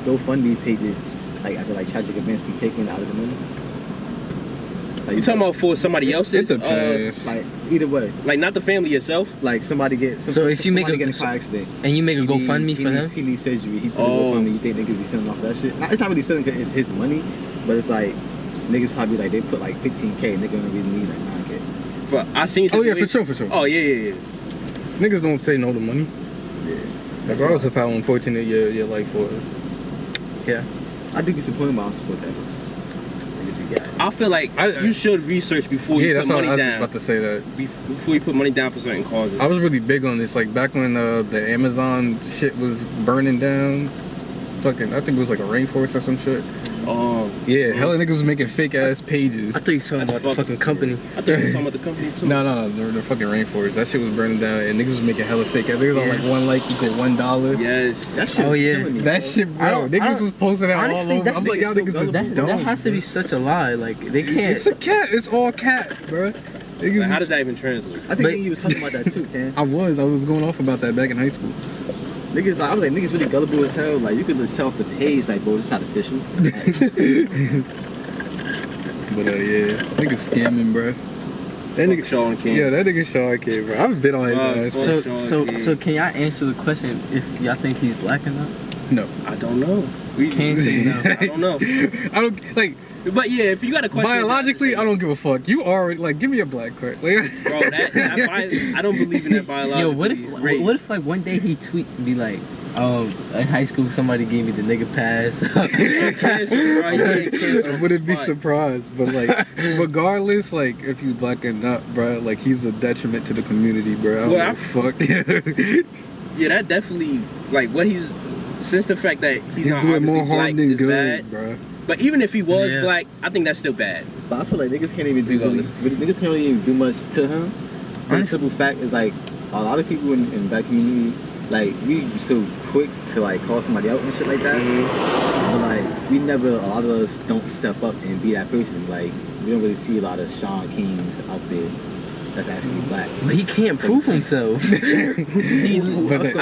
GoFundMe pages like after like tragic events be taken out of the money. Like, you talking about for somebody else's? Like either way. Like not the family itself. Like somebody get. So if you make a car accident and you make a GoFundMe for him, he needs surgery. He put a GoFundMe. You think niggas be selling off that shit? It's not really selling because it's his money, but it's like niggas probably like they put like 15K. Nigga don't really need like 9K. But I seen. Oh yeah, for sure. Oh yeah. Niggas don't say no to money. Yeah. That's regardless of how unfortunate your life was. Yeah. I do be supporting, but I don't support that much. Niggas be I feel like you should research before you that's put what money I was down. about to say that. Before you put money down for certain causes. I was really big on this, like back when the Amazon shit was burning down. Fucking, I think it was like a rainforest or some shit. Yeah, hella niggas was making fake ass pages. I thought you were talking about the fucking company. I thought you were talking about the company too. No, the fucking rainforest. That shit was burning down, and niggas was making hella fake ass. Niggas on like one like equal $1. Yes. That shit was killing me. That shit, bro. Niggas was posting that all over. I'm like, y'all niggas is dumb. That has to be such a lie. Like they can't. It's a cat. It's all cat, bro. Like, how did that even translate? I think you was talking about that too, Ken. I was going off about that back in high school. Niggas, I was like, niggas really gullible as hell. Like, you could just tell off the page, like, bro, it's not official. But yeah, niggas scamming, bro. That nigga Shaun King. Yeah, that nigga Shaun King, bro. I've been on his ass. So can y'all answer the question if y'all think he's black or not? No. I don't know. Can't say no. I don't know. I don't like. But yeah, if you got a question, biologically, I don't give a fuck. You already like, give me a black card, like, bro. I don't believe in that biological. Yo, what if like one day he tweets and be like, in high school somebody gave me the nigga pass. I wouldn't be surprised, but like, regardless, like if he's black or not, bro, like he's a detriment to the community, bro. I don't give a fuck. Yeah, that definitely like what he's. Since the fact that he's not doing more harm than good, bad, bro. But even if he was black, I think that's still bad. But I feel like niggas can't even niggas can't even do much to him. The simple fact is like a lot of people in black community, like we so quick to like call somebody out and shit like that. But like we never, a lot of us don't step up and be that person. Like we don't really see a lot of Shaun Kings out there that's actually black. But he can't prove himself. I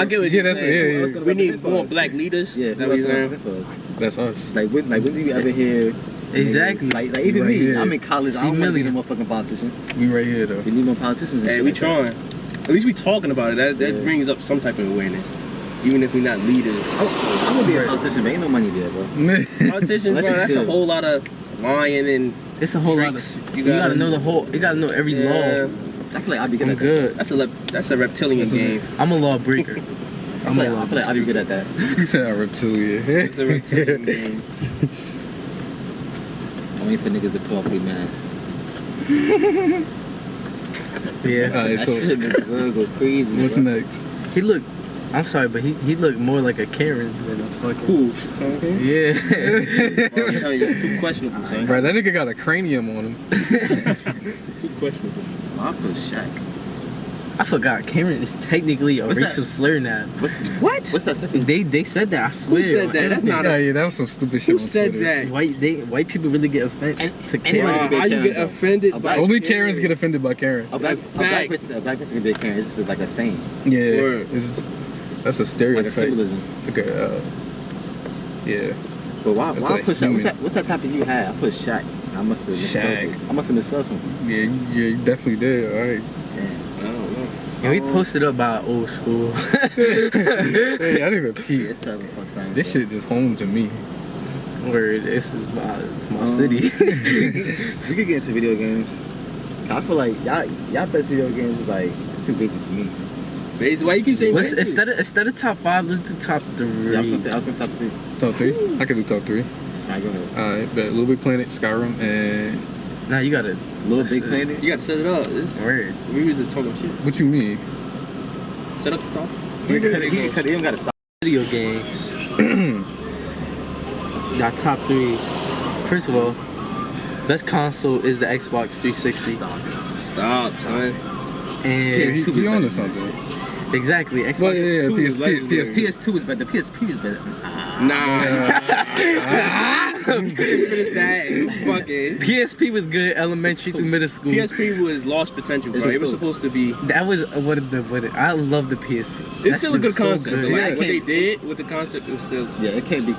get what you're saying. Yeah. We need more black leaders. Yeah, that's us. Like when do you ever hear? Exactly. Like even right me, here. I'm in college. I don't want to be a motherfucking politician. We right here though. We need more politicians. And hey, shit we like trying. that. At least we talking about it. That brings up some type of awareness, even if we're not leaders. I'm gonna be a politician, but ain't no money there, bro. Politicians, bro, that's a whole lot of lying and. It's a whole tricks. lot of. You gotta know the whole. You gotta know every law. I feel like I'd be good I'm at good. That's a reptilian game. I'm a lawbreaker. I feel like I'd be good at that. You said a reptilian. It's a reptilian game. I'm waiting for niggas to pull off their masks. Yeah. That shit will go crazy. What's next? He looked. I'm sorry, but he looked more like a Karen than a fucking. Who? Shaun King? Yeah. Bro, I'm telling you, it's too questionable, son. Bro, that nigga got a cranium on him. Too questionable. I put Shaq. I forgot. Karen is technically a racial slur now. What? What's that second? They said that. I swear. Who said that? That's not. Yeah, that was some stupid shit Who on said Twitter. that? White people really get offended to Karen. How you get offended? By Only Karen? Karens get offended by Karen. A black person can be a Karen. It's just like a saying. Yeah. Word. That's a stereotype. Like a symbolism. Okay, yeah. But why That's push Shaq? What's that type of you had? I put Shaq. I must have misspelled something. Yeah, you definitely did. All right. Damn. I don't know. And we posted up by old school. Hey, I didn't even peep. It's trying to fuck science. This shit just home to me. Word, this is my city. We could get into video games. I feel like y'all best video games is like it's too basic for me. Why you keep saying What's, instead of top 5, let's do top 3. Yeah, I was gonna top 3. Top 3? I can do top 3. Alright, go ahead. Alright, but Little Big Planet, Skyrim, and... Nah, you gotta... Little Big Planet? You gotta set it up. Word. We were just talking shit. What you mean? Set up the top. He don't gotta stop. Video games. Got top 3s. First of all, best console is the Xbox 360. Stop, son. And He on to something. exactly, Xbox. Well, yeah, PS2 is better. The PSP is better. Nah. Finish that. Fucking. PSP was good elementary through middle school. PSP was lost potential, bro. It was supposed to be. That was I love the PSP. It's still a good concept. good. But like, Yeah. what they did with the concept, it was still. Yeah, it can't be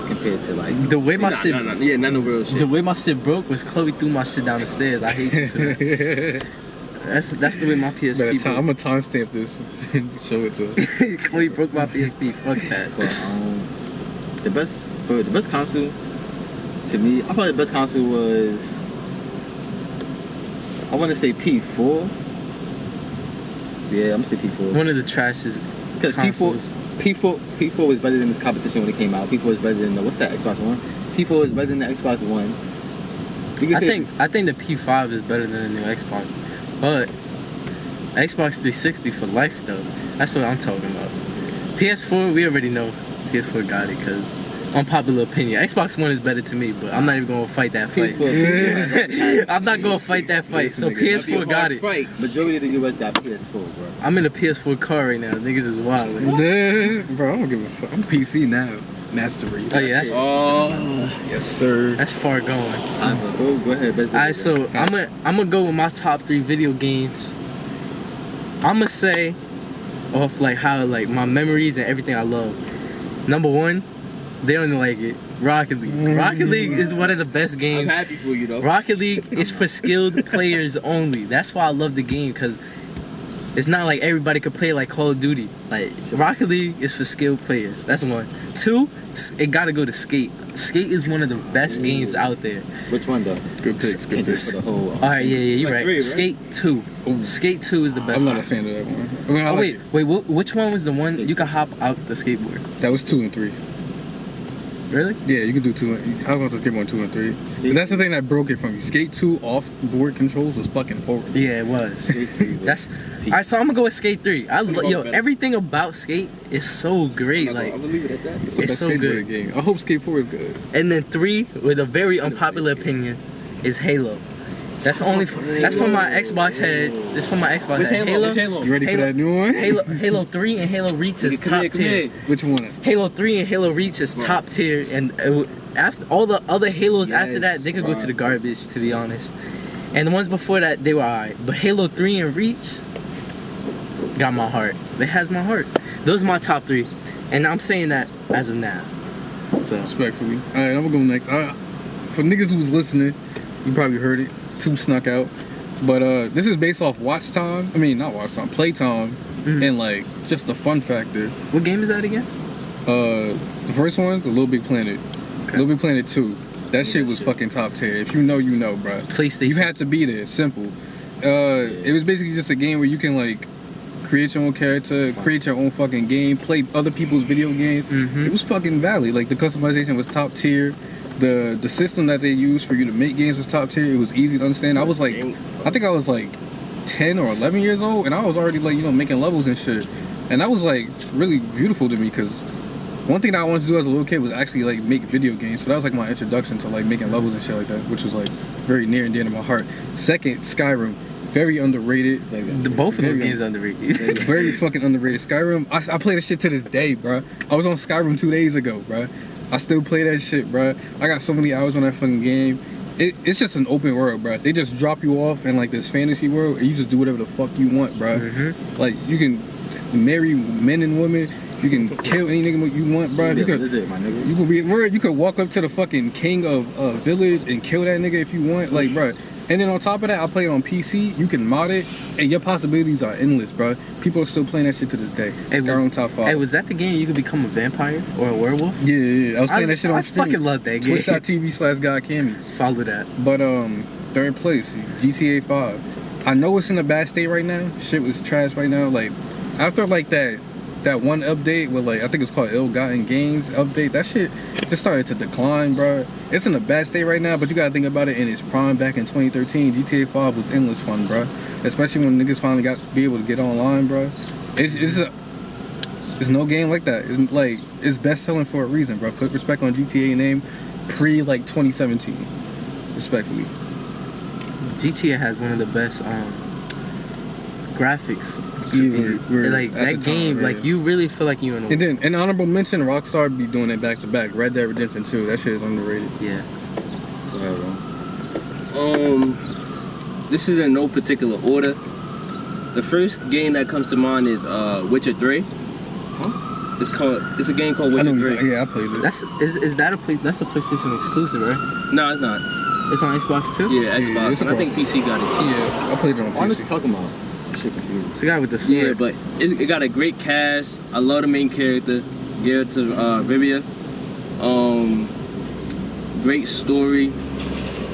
compared to like The way my shit, Yeah, not no real shit. the way my shit broke was Chloe threw my shit down the stairs. I hate you for that. That's the way my PSP broke. I'm gonna timestamp this and show it to us. Chloe broke my PSP. Fuck that. But the best console to me, I thought the best console was, I want to say P4. Yeah, I'm gonna say P4. One of the trashes. Because P4 was better than this competition when it came out. P4 was better than what's that Xbox One? P4 is better than the Xbox One. I think the P5 is better than the new Xbox, but Xbox 360 for life though. That's what I'm talking about. PS4, we already know PS4 got it because unpopular opinion. Xbox One is better to me, but I'm not even gonna fight that fight. PS4. I'm not gonna fight that fight. So PS4 got it. Fight. Majority of the US got PS4, bro. I'm in a PS4 car right now. Niggas is wild. Bro, I don't give a fuck. I'm PC now. Master Race. Oh yeah, Yes, sir. that's far going. Go ahead. Alright, so I'm gonna go with my top 3 video games. I'm gonna say off like how like my memories and everything I love. Number 1, they don't like it. Rocket League. Rocket League is one of the best I'm games. happy for you though. Rocket League is for skilled players only. That's why I love the game, because it's not like everybody could play like Call of Duty. Like Rocket League is for skilled players. That's 1. 2, it gotta go to Skate. Skate is one of the best games out there. Which one though? Good picks. Good picks. For the whole. Alright, yeah, you're Like right. 3, right? Skate 2. Ooh. Skate 2 is the best I'm not one. a fan of that one. I mean, I Oh like wait, which one was the one you could hop out the skateboard? it. That was 2 and 3. Really? Yeah, you can do 2. I was about to skate on 2 and 3. But that's the thing that broke it from me. Skate 2 off board controls was fucking horrible. Yeah, it was. That's alright. So I'm gonna go with Skate 3. Everything about Skate is so great. Like, I believe it at that. It's the It's best so skateboarding good. game. I hope Skate 4 is good. and then 3, with a very unpopular opinion, is Halo. That's for my Xbox heads. It's for my Xbox Which heads. Halo? Which Halo? You ready Halo- for that new one? Halo 3 and Halo Reach is Come here, top come tier. here. Which one? Halo 3 and Halo Reach is top tier, and after all the other Halos after Yes, that, they could go to the garbage, to be honest. And the ones before that, they were alright. But Halo 3 and Reach got my heart. It has my heart. Those are my top 3, and I'm saying that as of now. So Respectfully. Alright, I'm gonna go next. For niggas who's listening, you probably heard it. 2 snuck out. But this is based off watch time. I mean, not watch time, play time. And like, just the fun factor. what game is that again? The first one, the Little Big Planet. Little Big Planet 2. That shit was fucking top tier. If you know, you know, bro. PlayStation. You had to be there. Simple. It was basically just a game where you can like create your own character, create your own fucking game, play other people's video games. It was fucking valid. Like the customization was top tier. The system that they used for you to make games was top tier. It was easy to understand. I think I was like 10 or 11 years old, and I was already like, you know, making levels and shit. And that was like really beautiful to me, because one thing that I wanted to do as a little kid was actually like make video games. So that was like my introduction to like making levels and shit like that, which was like very near and dear to my heart. Second, Skyrim, very underrated. Both of those games are underrated. Very fucking underrated. Skyrim, I play this shit to this day, bro. I was on Skyrim 2 days ago, bro. I still play that shit, bro. I got so many hours on that fucking game. It's just an open world, bro. They just drop you off in like this fantasy world, and you just do whatever the fuck you want, bro. Like you can marry men and women. You can kill any nigga you want, bro. You could, my nigga. you could be word. You could walk up to the fucking king of village and kill that nigga if you want, like, bro. And then on top of that, I play it on PC. You can mod it, and your possibilities are endless, bro. People are still playing that shit to this day. Skyrim top 5. Hey, was that the game you could become a vampire or a werewolf? Yeah. I was playing that shit on I stream. fucking love that game. Twitch.tv/GodCammy. Follow that. But third place, GTA 5. I know it's in a bad state right now. Shit was trash right now. Like after like that one update with like I think it's called Ill-Gotten Gains update, that shit just started to decline, bro. It's in a bad state right now, but you gotta think about it in its prime back in 2013. GTA 5 was endless fun, bro. Especially when niggas finally got to be able to get online, bro. It's no game like that. It's like it's best selling for a reason, bro. Put respect on GTA name pre like 2017. Respectfully. GTA has one of the best graphics. Like that game, time, like you really feel like you in a And then an honorable mention, Rockstar be doing it back to back. Red Dead Redemption 2, that shit is underrated. yeah. This is in no particular order. The first game that comes to mind is Witcher 3. It's a game called Witcher 3. Yeah, I played it. That's that's a PlayStation exclusive, right? No, it's not. It's on Xbox too. Yeah, Xbox. it's And I think PC got it too. Yeah, I played it on What are you PC. talking about? Shit confused. It's the guy with the sword. Yeah, but it got a great cast. I love the main character, Geralt of Rivia. Great story.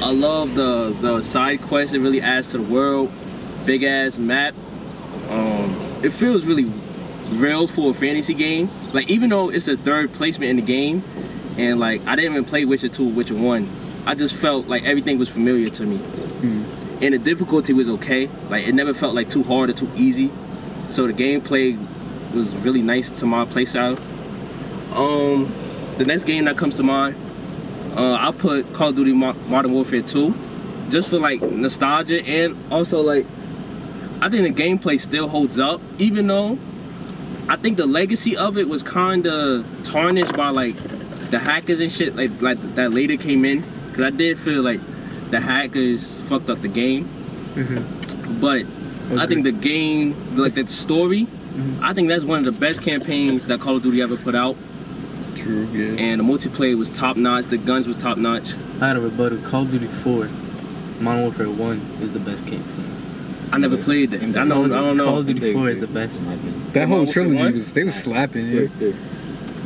I love the side quest. It really adds to the world. Big ass map. It feels really real for a fantasy game. Like even though it's the third placement in the game, and like I didn't even play Witcher 2 or Witcher 1. I just felt like everything was familiar to me. And the difficulty was okay. Like it never felt like too hard or too easy. So the gameplay was really nice to my playstyle. The next game that comes to mind, I'll put Call of Duty Modern Warfare 2, just for like nostalgia, and also like I think the gameplay still holds up, even though I think the legacy of it was kind of tarnished by like the hackers and shit like that later came in. Cause I did feel like the hackers fucked up the game. But I think the game, like that story, I think that's one of the best campaigns that Call of Duty ever put out. True, yeah. And the multiplayer was top notch. The guns was top notch. Out of it, but Call of Duty 4, Modern Warfare 1 is the best campaign. I never played that. I don't know. Call of Duty 4 is the best. That whole trilogy One? they was slapping. Yeah.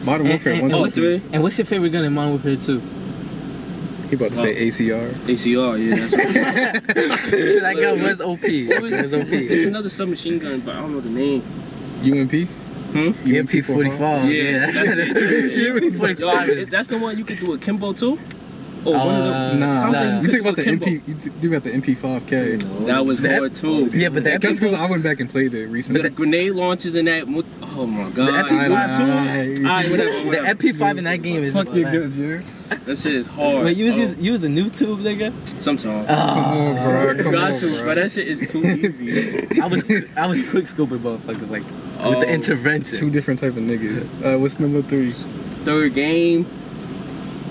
Modern Warfare 1. And what's your favorite gun in Modern Warfare 2? He about to say ACR. ACR, yeah. That's right. So that gun was OP. It was OP. It's another submachine gun, but I don't know the name. UMP? UMP 45. Yeah, that's it. UMP 45 Yo, is... that's the one you could do a Kimbo too? Or one of them? Nah. Something You think about the Kimbo. MP? You got the MP5K. That was hard too. Yeah, but that That's because I went back and played it recently. The grenade launches in that. Oh my god. The MP5 too. too? Alright, whatever. The MP5 in that game is... Fuck your guns, yeah. That shit is hard. Wait, you was a noob tube, nigga? Sometimes. Come on, bro. Come Got on, to, bro. but that shit is too easy. I was quick scoping motherfuckers like with the intervention. Two different type of niggas. What's number 3? Third game.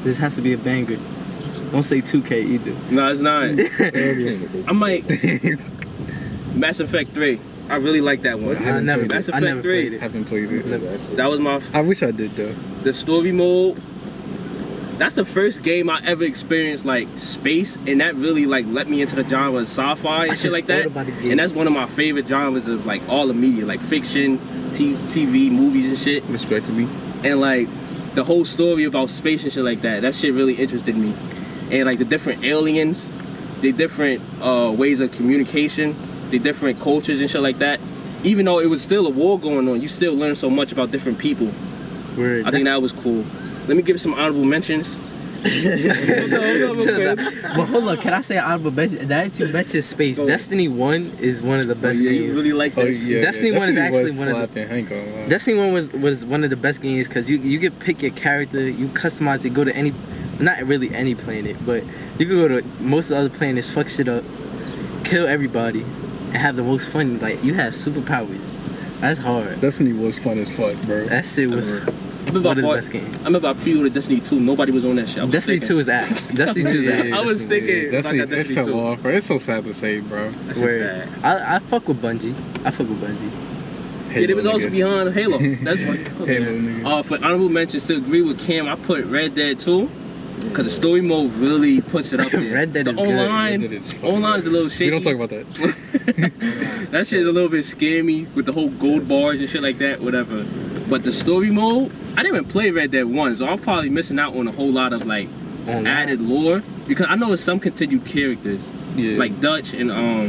This has to be a banger. Don't say 2K either. No, it's not. I might. Mass Effect 3. I really like that one. I never Mass Effect played 3. it. Haven't played it. That was my. I wish I did though. The story mode. That's the first game I ever experienced like space, and that really like let me into the genre of sci-fi and shit like that. And that's one of my favorite genres of like all the media, like fiction, TV, movies and shit. Respectfully. And like the whole story about space and shit like that. That shit really interested me. And like the different aliens, the different ways of communication, the different cultures and shit like that. Even though it was still a war going on, you still learn so much about different people. Word. I think that was cool. Let me give some honorable mentions. But hold on, can I say honorable mention? That you mentioned space. Go. Destiny 1 is one of the best Yeah, games. you really like that. Oh yeah. Destiny 1 is actually one of the... slapping. I ain't gonna lie. Destiny 1 was one of the best games because you get pick your character, you customize it, go to any, not really any planet, but you can go to most of the other planets, fuck shit up, kill everybody, and have the most fun. Like you have superpowers. That's hard. Destiny was fun as fuck, bro. That shit was I one of the best games. I remember I pre-ordered Destiny 2. Nobody was on that shit. I was Destiny thinking. 2 is ass. Destiny 2 is ass. I was thinking Destiny, about that it Destiny fell 2. off, bro. It's so sad to say, bro. That's Where just sad. I fuck with Bungie. Yeah, they was also nigga. behind Halo. That's why. Halo, nigga. For honorable mentions, to agree with Cam, I put Red Dead 2. Because the story mode really puts it up there. Red Dead the is good. online, Red Dead is fucking online is a little shaky. We don't talk about that. That shit is a little bit scammy with the whole gold bars and shit like that, whatever. But the story mode, I didn't even play Red Dead 1, so I'm probably missing out on a whole lot of like added lore. Because I know it's some continued characters. Yeah. Like Dutch and I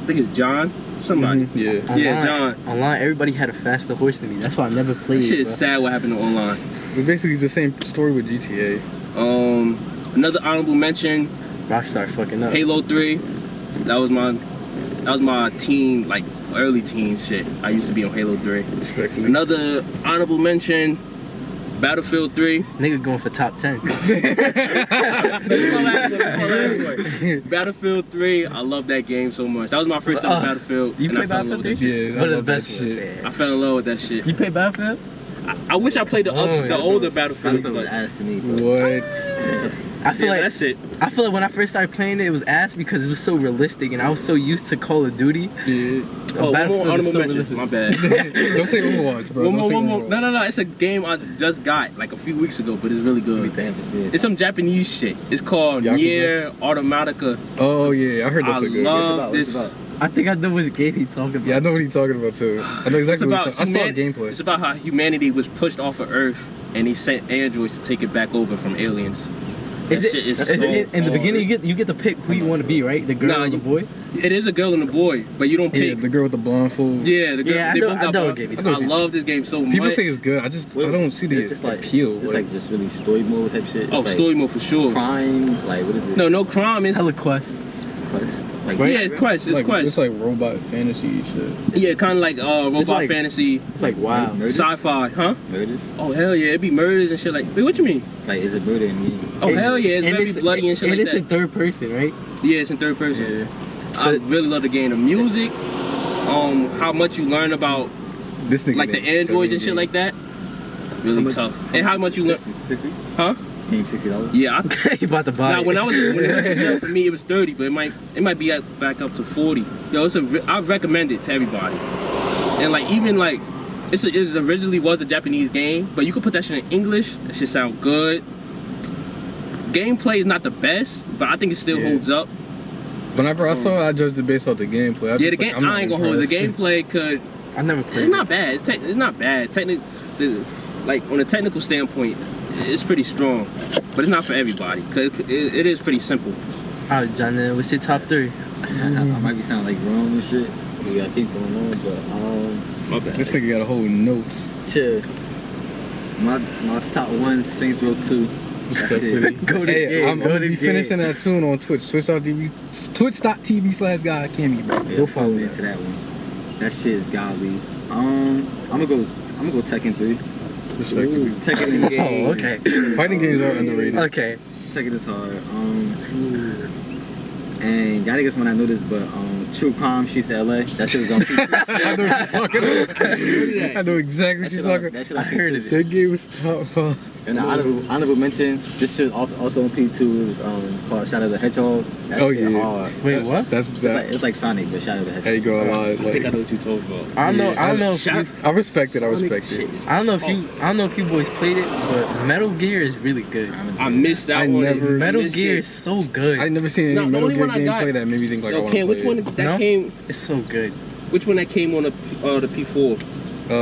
think it's John. Somebody. Yeah. Online, Yeah, John. Online, everybody had a faster horse than me. That's why I never That played. shit is bro. sad what happened to online. We're basically the same story with GTA. Another honorable mention, Rockstar fucking up. Halo 3. That was my teen, like early teen shit. I used to be on Halo 3. Respectfully. Another honorable mention, Battlefield 3. Nigga going for top 10. Battlefield 3, I love that game so much. That was my first time Battlefield. You and play I fell in love with Battlefield 3? that shit. Yeah, One I of the love best that ones. shit. I fell in love with that shit. You play Battlefield? I wish I played the older Battlefield. Battlefield was ass to me, bro. What? I feel like that's it. I feel like when I first started playing it, it was ass because it was so realistic, and I was so used to Call of Duty. Yeah. Oh, one more Battlefield is honorable so mention. realistic. My bad. Don't say Overwatch, bro. One Don't say more. Overwatch. No. It's a game I just got like a few weeks ago, but it's really good. It's some Japanese shit. It's called Yakuza? Nier Automata. Oh yeah, I heard that's I a good. love game. this. I think I know what game he talking about. Yeah, I know what he's talking about too. I know exactly what he's talking. I saw gameplay. It's about how humanity was pushed off of Earth and he sent androids to take it back over from aliens. Is That it, shit is is so it in the hard. beginning you get to pick who you want to be, right? The girl Nah, or the boy? It is a girl and a boy, but you don't Yeah, pick. the girl with the blindfold. Yeah, the girl. Yeah, I they know- both I got know blonde- what game it's I called. love this game so People much. say it's good. I don't see the It's like appeal. It's like just really story mode type shit. It's Oh, like story mode for sure. crime. Like what is it? No crime. It's Hella quest. Quest. Like yeah, it's quest. It's like, quest. It's like robot fantasy shit. Yeah, kind of like robot like- fantasy, It's like wow. Murders? sci-fi, huh? Murders. Oh hell yeah, it'd be murders and shit like. Wait, what you mean? Like is it murder in me? Oh hell yeah, it's And very bloody and shit and like it's in that. third person, right? Yeah, it's in third person. Yeah. I really love the game. The music, how much you learn about This nigga like the named androids and Seven shit like that. Really tough. And how much you learn, 60? huh? Game $60. Yeah. He about to buy Now it. when I was for me it was 30, but it might be back up to 40. Yo, I recommend it to everybody. And like even like it originally was a Japanese game, but you could put that shit in English. That shit sound good. Gameplay is not the best, but I think it still Yeah. holds up. Whenever I saw it, I judged it based off the gameplay. Yeah, the game. I ain't gonna hold it. The gameplay could. I never played It's not bad. It's not bad. Like on a technical standpoint, it's pretty strong, but it's not for everybody. Cause it is pretty simple. Alright, John, what's your top 3? I might be sounding like wrong and shit. We gotta keep going on, but My bad. This nigga got a whole notes. chill. My top 1 Saints Row 2. That shit. Go to Hey, game, I'm go gonna to be game. finishing that soon on Twitch. Twitch.tv/GuyKammy, bro. Yeah, Go follow follow me that. into that one. That shit is godly. I'm gonna go Tekken 3. Respectively. Tekken is Oh, okay. Fighting games are underrated. Okay. Tekken is hard. And y'all niggas might not know this, but True Crime Sheets to LA. That shit was on PC. I know what you're talking about. I know exactly what That you're shit on- talking that about. shit on I heard P2. of it. That game was top 5. And the honorable mention, this shit also on P2. It was called Shadow the Hedgehog. That Oh, shit yeah. hard. Wait, what? That's that. It's like Sonic, but Shadow the Hedgehog. There you go. I think I Like, know what you talking about. I don't know. Yeah, I don't know if you. I respect it. I respect Sonic it. shit is I don't know if tough. you boys played it, but Metal Gear is really good. I missed that I one. never- Metal Missed Gear it. is so good. I never seen any No, the Metal only Gear one I got- gameplay that made me think like I Yo, want to Ken, play which one it. that No? came? It's so good. Which one that came on the P4? I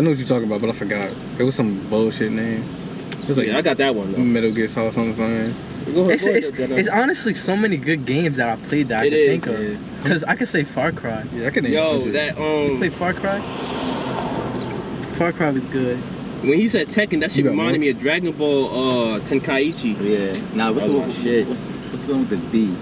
know what you're talking about, but I forgot. It was some bullshit name. It was like Yeah, I got that one though. Metal Gear Solid something. Go ahead, It's honestly so many good games that I played that I It can is, think of. yeah. Cause I could say Far Cry. Yeah, I can name Yo, some shit. that You played Far Cry? Far Cry was good. when he said Tekken, that shit You got reminded more? me of Dragon Ball Tenkaichi. Yeah. Nah, what's Oh, the shit. what's the one with the B?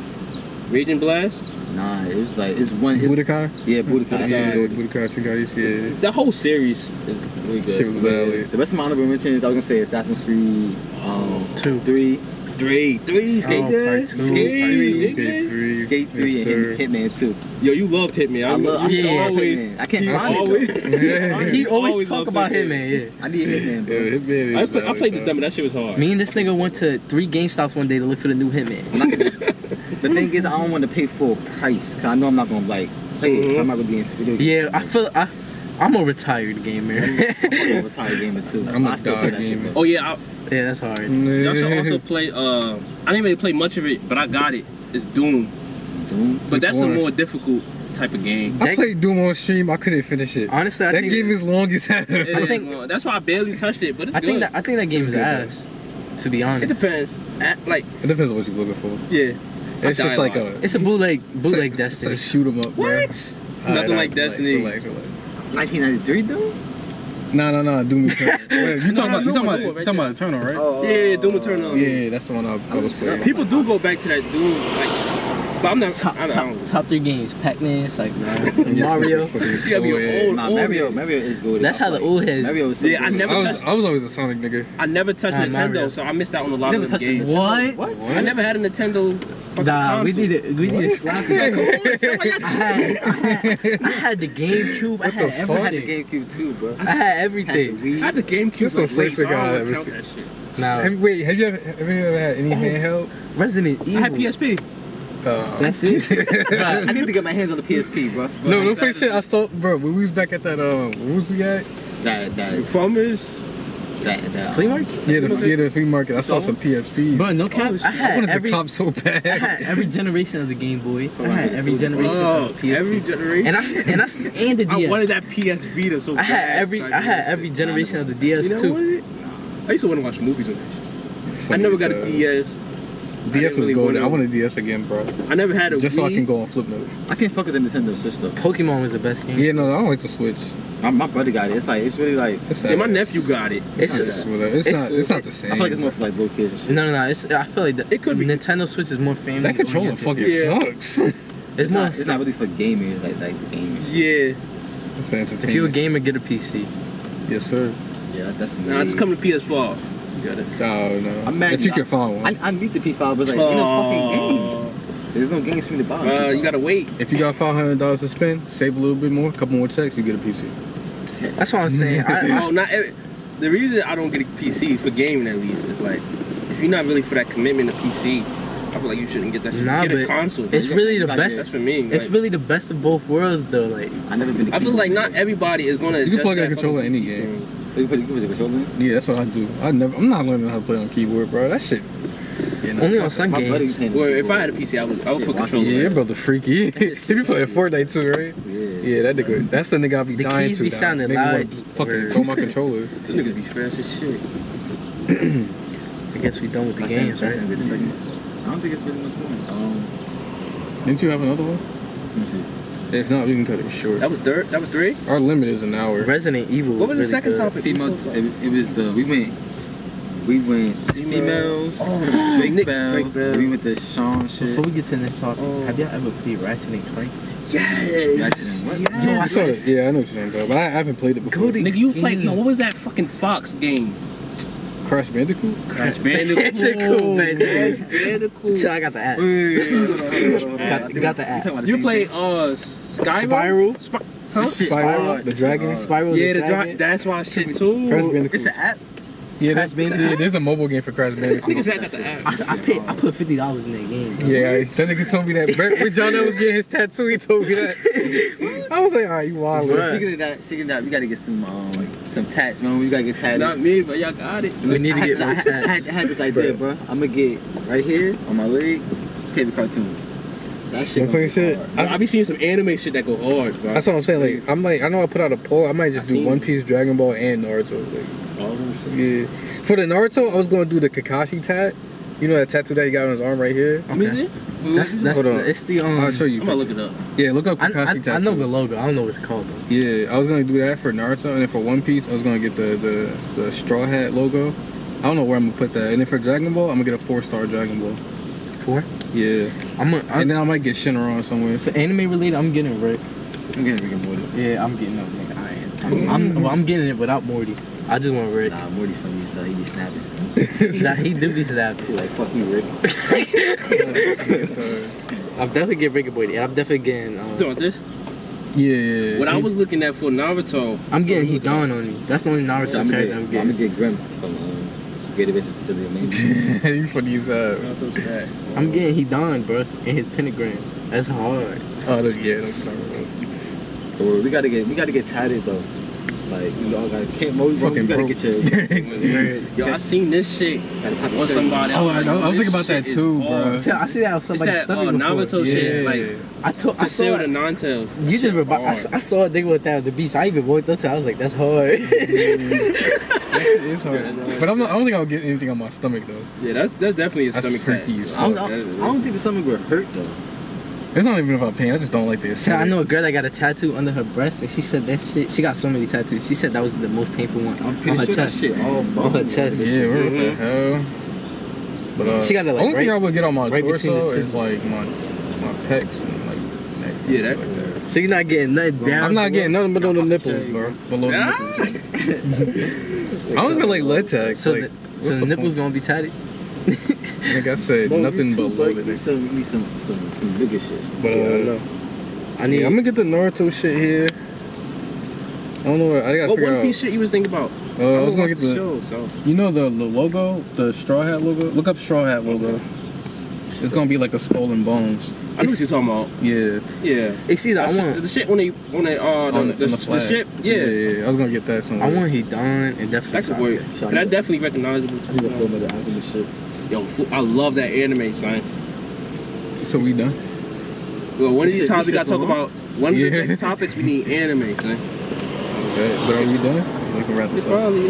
Raging Blast. Nah, it was like it's one. It's, Budokai? yeah, Budokai. That shit Budokai. good. Budokai Tenkaichi, yeah. The whole series is really good. Shit was valid. The rest of my honorable mentions, I was gonna say Assassin's Creed 3, Three. Skate, Oh, part two. Skate 3, Skate 3. Skate 3, Yes, and sir. Hitman 2. Yo, you loved Hitman. I love Yeah. Hitman. I can't He find always- it though. Yeah. He always always talk loved about Hitman. Hitman, yeah. I need Hitman, bro. Yeah, Hitman is I valid, played the though. demo. That shit was hard. Me and this nigga went to 3 GameStops one day to look for the new Hitman. The thing is, I don't want to pay full price, cause I know I'm not gonna like play it. Mhm. I'm not gonna get into video games. Yeah, I'm a retired gamer. I'm a fucking retired gamer too. I'm a I still play dog that shit, gamer. bro. Oh yeah, Yeah, that's hard. y'all should also play. I didn't really play much of it, but I got it. It's Doom, Doom. but Which that's one? a more difficult type of game. I played Doom on stream. I couldn't finish it. Honestly, I That think game is long as hell. It is think- long. That's why I barely touched it, but it's I good. think that game It's is good, ass. To be It honest, depends. Like It depends on what you're looking for. yeah, It's I just die like lot. a. it's a bootleg it's Destiny. a shoot 'em up, bro. What? Nothing like Destiny. Relax. 1993, Doom. No. Doom Eternal. Wait, you No, talking no, about right Eternal, right? Oh, Yeah, Doom Eternal. Yeah, that's the one I was playing. People do go back to that Doom, like, but I'm not. I don't. Top 3 games: Pac-Man, it's like Yes, Mario. fucking- You gotta be oh, an yeah. old- Nah, old Mario head. is good. That's how the old heads- Mario was so Yeah, I good. never touched- I was always a Sonic nigga. I never touched Nintendo, Mario. so I missed out on a lot Never of them touched the games. Nintendo. What? What? I never had a Nintendo. Fucking Nah, we console. need to slap it. Yeah. I had the GameCube. I What had the fuck? I had the everything. GameCube too, bro. I had Had the everything. Wii. I had the GameCube. That's the like, first late, thing I so ever count seen. that shit. Now Have you ever had any handheld? Resident Evil. I had PSP. That's it. I need to get my hands on the PSP, bro. No, no funny shit. I saw, bro. When we was back at that, what was we at? That Farmers. Flea market? Yeah, the flea market. I saw some PSP. Bro, no cap. I I had wanted every. to cop so bad. I had every generation of the Game Boy. I my had God, every so generation Oh, of the PSP. every generation. and the DS. I wanted that PS Vita so I bad. had every. so I had every shit. generation of the You DS know too. what? I used to want to watch movies on that shit. I Funny never as got a hell. DS. DS was really gold. want it. I want a DS again, bro. I never had a Just Wii. so I can go on flip mode. I can't fuck with the Nintendo Switch though. Pokemon was the best game. Yeah, no, I don't like the Switch. My brother got it. It's really like. It's Yeah, my nephew got it. It's It's not the same. I feel like it's more for like little kids and shit. No. I feel like It could be. Nintendo Switch is more famous. That controller fucking sucks. It's more. It's not really for gaming. It's like gaming. Yeah. It's entertaining. If you're a gamer, get a PC. Yes, sir. Yeah, that's. Nah, just come to PS5. You got it. Oh no. I'm mad if you can find one. I need the P5, but like, ain't no fucking games. There's no games for me to buy. You gotta wait. If you got $500 to spend, save a little bit more, a couple more checks, you get a PC. That's what I'm saying. The reason I don't get a PC for gaming at least is like, if you're not really for that commitment to PC, I feel like you shouldn't get that shit. Nah, Get a but console. it's really the That's best. That's for me. It's like, really the best of both worlds, though. Like, I never been. I feel like not everybody is gonna. You can adjust plug a that controller fucking any PC game. thing. You put a controller in? Yeah, that's what I do. I'm not learning how to play on keyboard, bro. That shit. Yeah, only on some My buddy games. was playing. Well, if I had a PC, I would Shit, put watch controllers. Yeah, in. your brother freaky. He be playing Fortnite too, right? Yeah. Yeah, that nigga. That's the nigga I be The dying keys to. be now. sounding Make me wanna loud. Fucking throw my controller. These niggas be fast as shit. I guess we done with the That's games, that's right? the second. I don't think it's really much more. Didn't you have another one? Let me see. If not, we can cut it short. That was third. That was three. Our limit is an hour. Resident Evil. What was the really second good. topic? Females. It was the we went females. Oh, Drake Nick- Bell. Drake Bell. We went to Shaun shit. Before we get to this talk, Oh. have y'all ever played Ratchet and Clank? Yes. What? Yes. Yo, I I saw it. Yeah, I know what you're saying, bro. But I haven't played it before. Go to- Nigga, you played. Game. No, what was that fucking Fox game? Crash Bandicoot? Crash Bandicoot. Bandicoot, baby. Crash Bandicoot. So I got the app. Got the app. You played Skyrim? Spiral? Huh? Spyro, the dragon? Spiral Yeah, the Dragon? that's my shit Crash too. Bandicoot. It's an app. Yeah, Crash Bandicoot? yeah, there's a mobile game for Crash Bandicoot. Niggas had got the app. I put $50 in that game. Bro. Yeah, that nigga told me that. When John was getting his tattoo, he told me that. I was like, alright, you wild. Bruh. Speaking of that, we gotta get some tats, man. We gotta get tatted. Not me, but y'all got it. We need to get more I tats. had this idea, bro. I'm gonna get right here on my leg favorite cartoons. That shit. Don't fucking shit. I be seeing some anime shit that go hard, bro. That's what I'm saying. Like, I know I put out a poll. I might just do seen One it. Piece, Dragon Ball, and Naruto. Like, all them shit. yeah. For the Naruto, I was gonna do the Kakashi tat. You know that tattoo that he got on his arm right here? Let me Okay. see. That's Hold on. it's the I'll show you. I'm gonna look it up. Yeah, look up I Kakashi tattoo. know the logo. I don't know what it's called though. Yeah, I was gonna do that for Naruto, and then for One Piece, I was gonna get the Straw Hat logo. I don't know where I'm gonna put that. And then for Dragon Ball, I'm gonna get a 4-star Dragon Ball. 4. Yeah, I'm and then I might get Shinron somewhere. for anime related. I'm getting Rick. I'm getting Rick and Morty. Yeah, I'm getting up. Nigga, I am. I'm getting it without Morty. I just want Rick. Nah, Morty funny, so he be snapping. Nah, he do be snapped. She like, fuck you, Rick. I'm definitely getting Rick and Morty, and I'm definitely getting. You talking about this? Yeah. What I was looking at for Naruto. I'm getting Hidan on me. That's the only Naruto So I'm character I'm gonna getting. get Grim from Great Adventures to the Amazing. You funny as Naruto stat. I'm getting Hidan, bro, and his pentagram. That's hard. Oh, yeah, that's not right. Or we gotta get tatted though. Like you all gotta can't move. Fucking You gotta broke. get your. Yo, I seen this shit Gotta pop on your somebody. Oh, I else. was thinking about This that shit too, is bro. hard. So I see that on It's somebody's that stomach before. Naruto shit, Yeah. like I to saw seal the it. non-tails. You just I saw a nigga with that at the beach. I even walked up to it. I was like, that's hard. It's hard. But I don't think I'll get anything on my stomach though. Yeah, that's definitely a That's stomach tat. freaky as I don't, fuck. I don't think the stomach would hurt though. It's not even about pain. I just don't like this. So I know a girl that got a tattoo under her breast, and she said that shit. She got so many tattoos. She said that was the most painful one I'm on pretty her sure that chest. shit all On her bubble. chest. Yeah, what the hell? But She got it, like, only thing right- I would get on my right between torso the is two. like my pecs and like neck. Yeah, that- like that. So you're not getting nothing down. I'm not below? getting nothing below the nipples, bro. Below the nipples. I was gonna like latex. So like, the, what's so the nipples point? gonna be tatted. Like I said, Bro, nothing you too, below bro. the You need nipples. some bigger shit. But I know. I need. yeah, I'm gonna get the Naruto shit here. I don't know. I gotta What figure One out. Piece shit you was thinking about? I was gonna get the. show, so. You know the logo, the Straw Hat logo. Look up Straw Hat logo. It's gonna be like a skull and bones. I know what you're talking about. Yeah. Yeah. It's either I want. the shit when they On the flag. ship. Yeah. I was gonna get that somewhere. I want Hidan and definitely That could work. Sasuke. So That definitely recognizable. I need to film it after this shit. Yo, I love that anime, son. So we done. Well, one of You these said- times we you gotta said talk for about one of Yeah. the next topics we need anime, son. Okay, but are we done? We can wrap this up. Probably.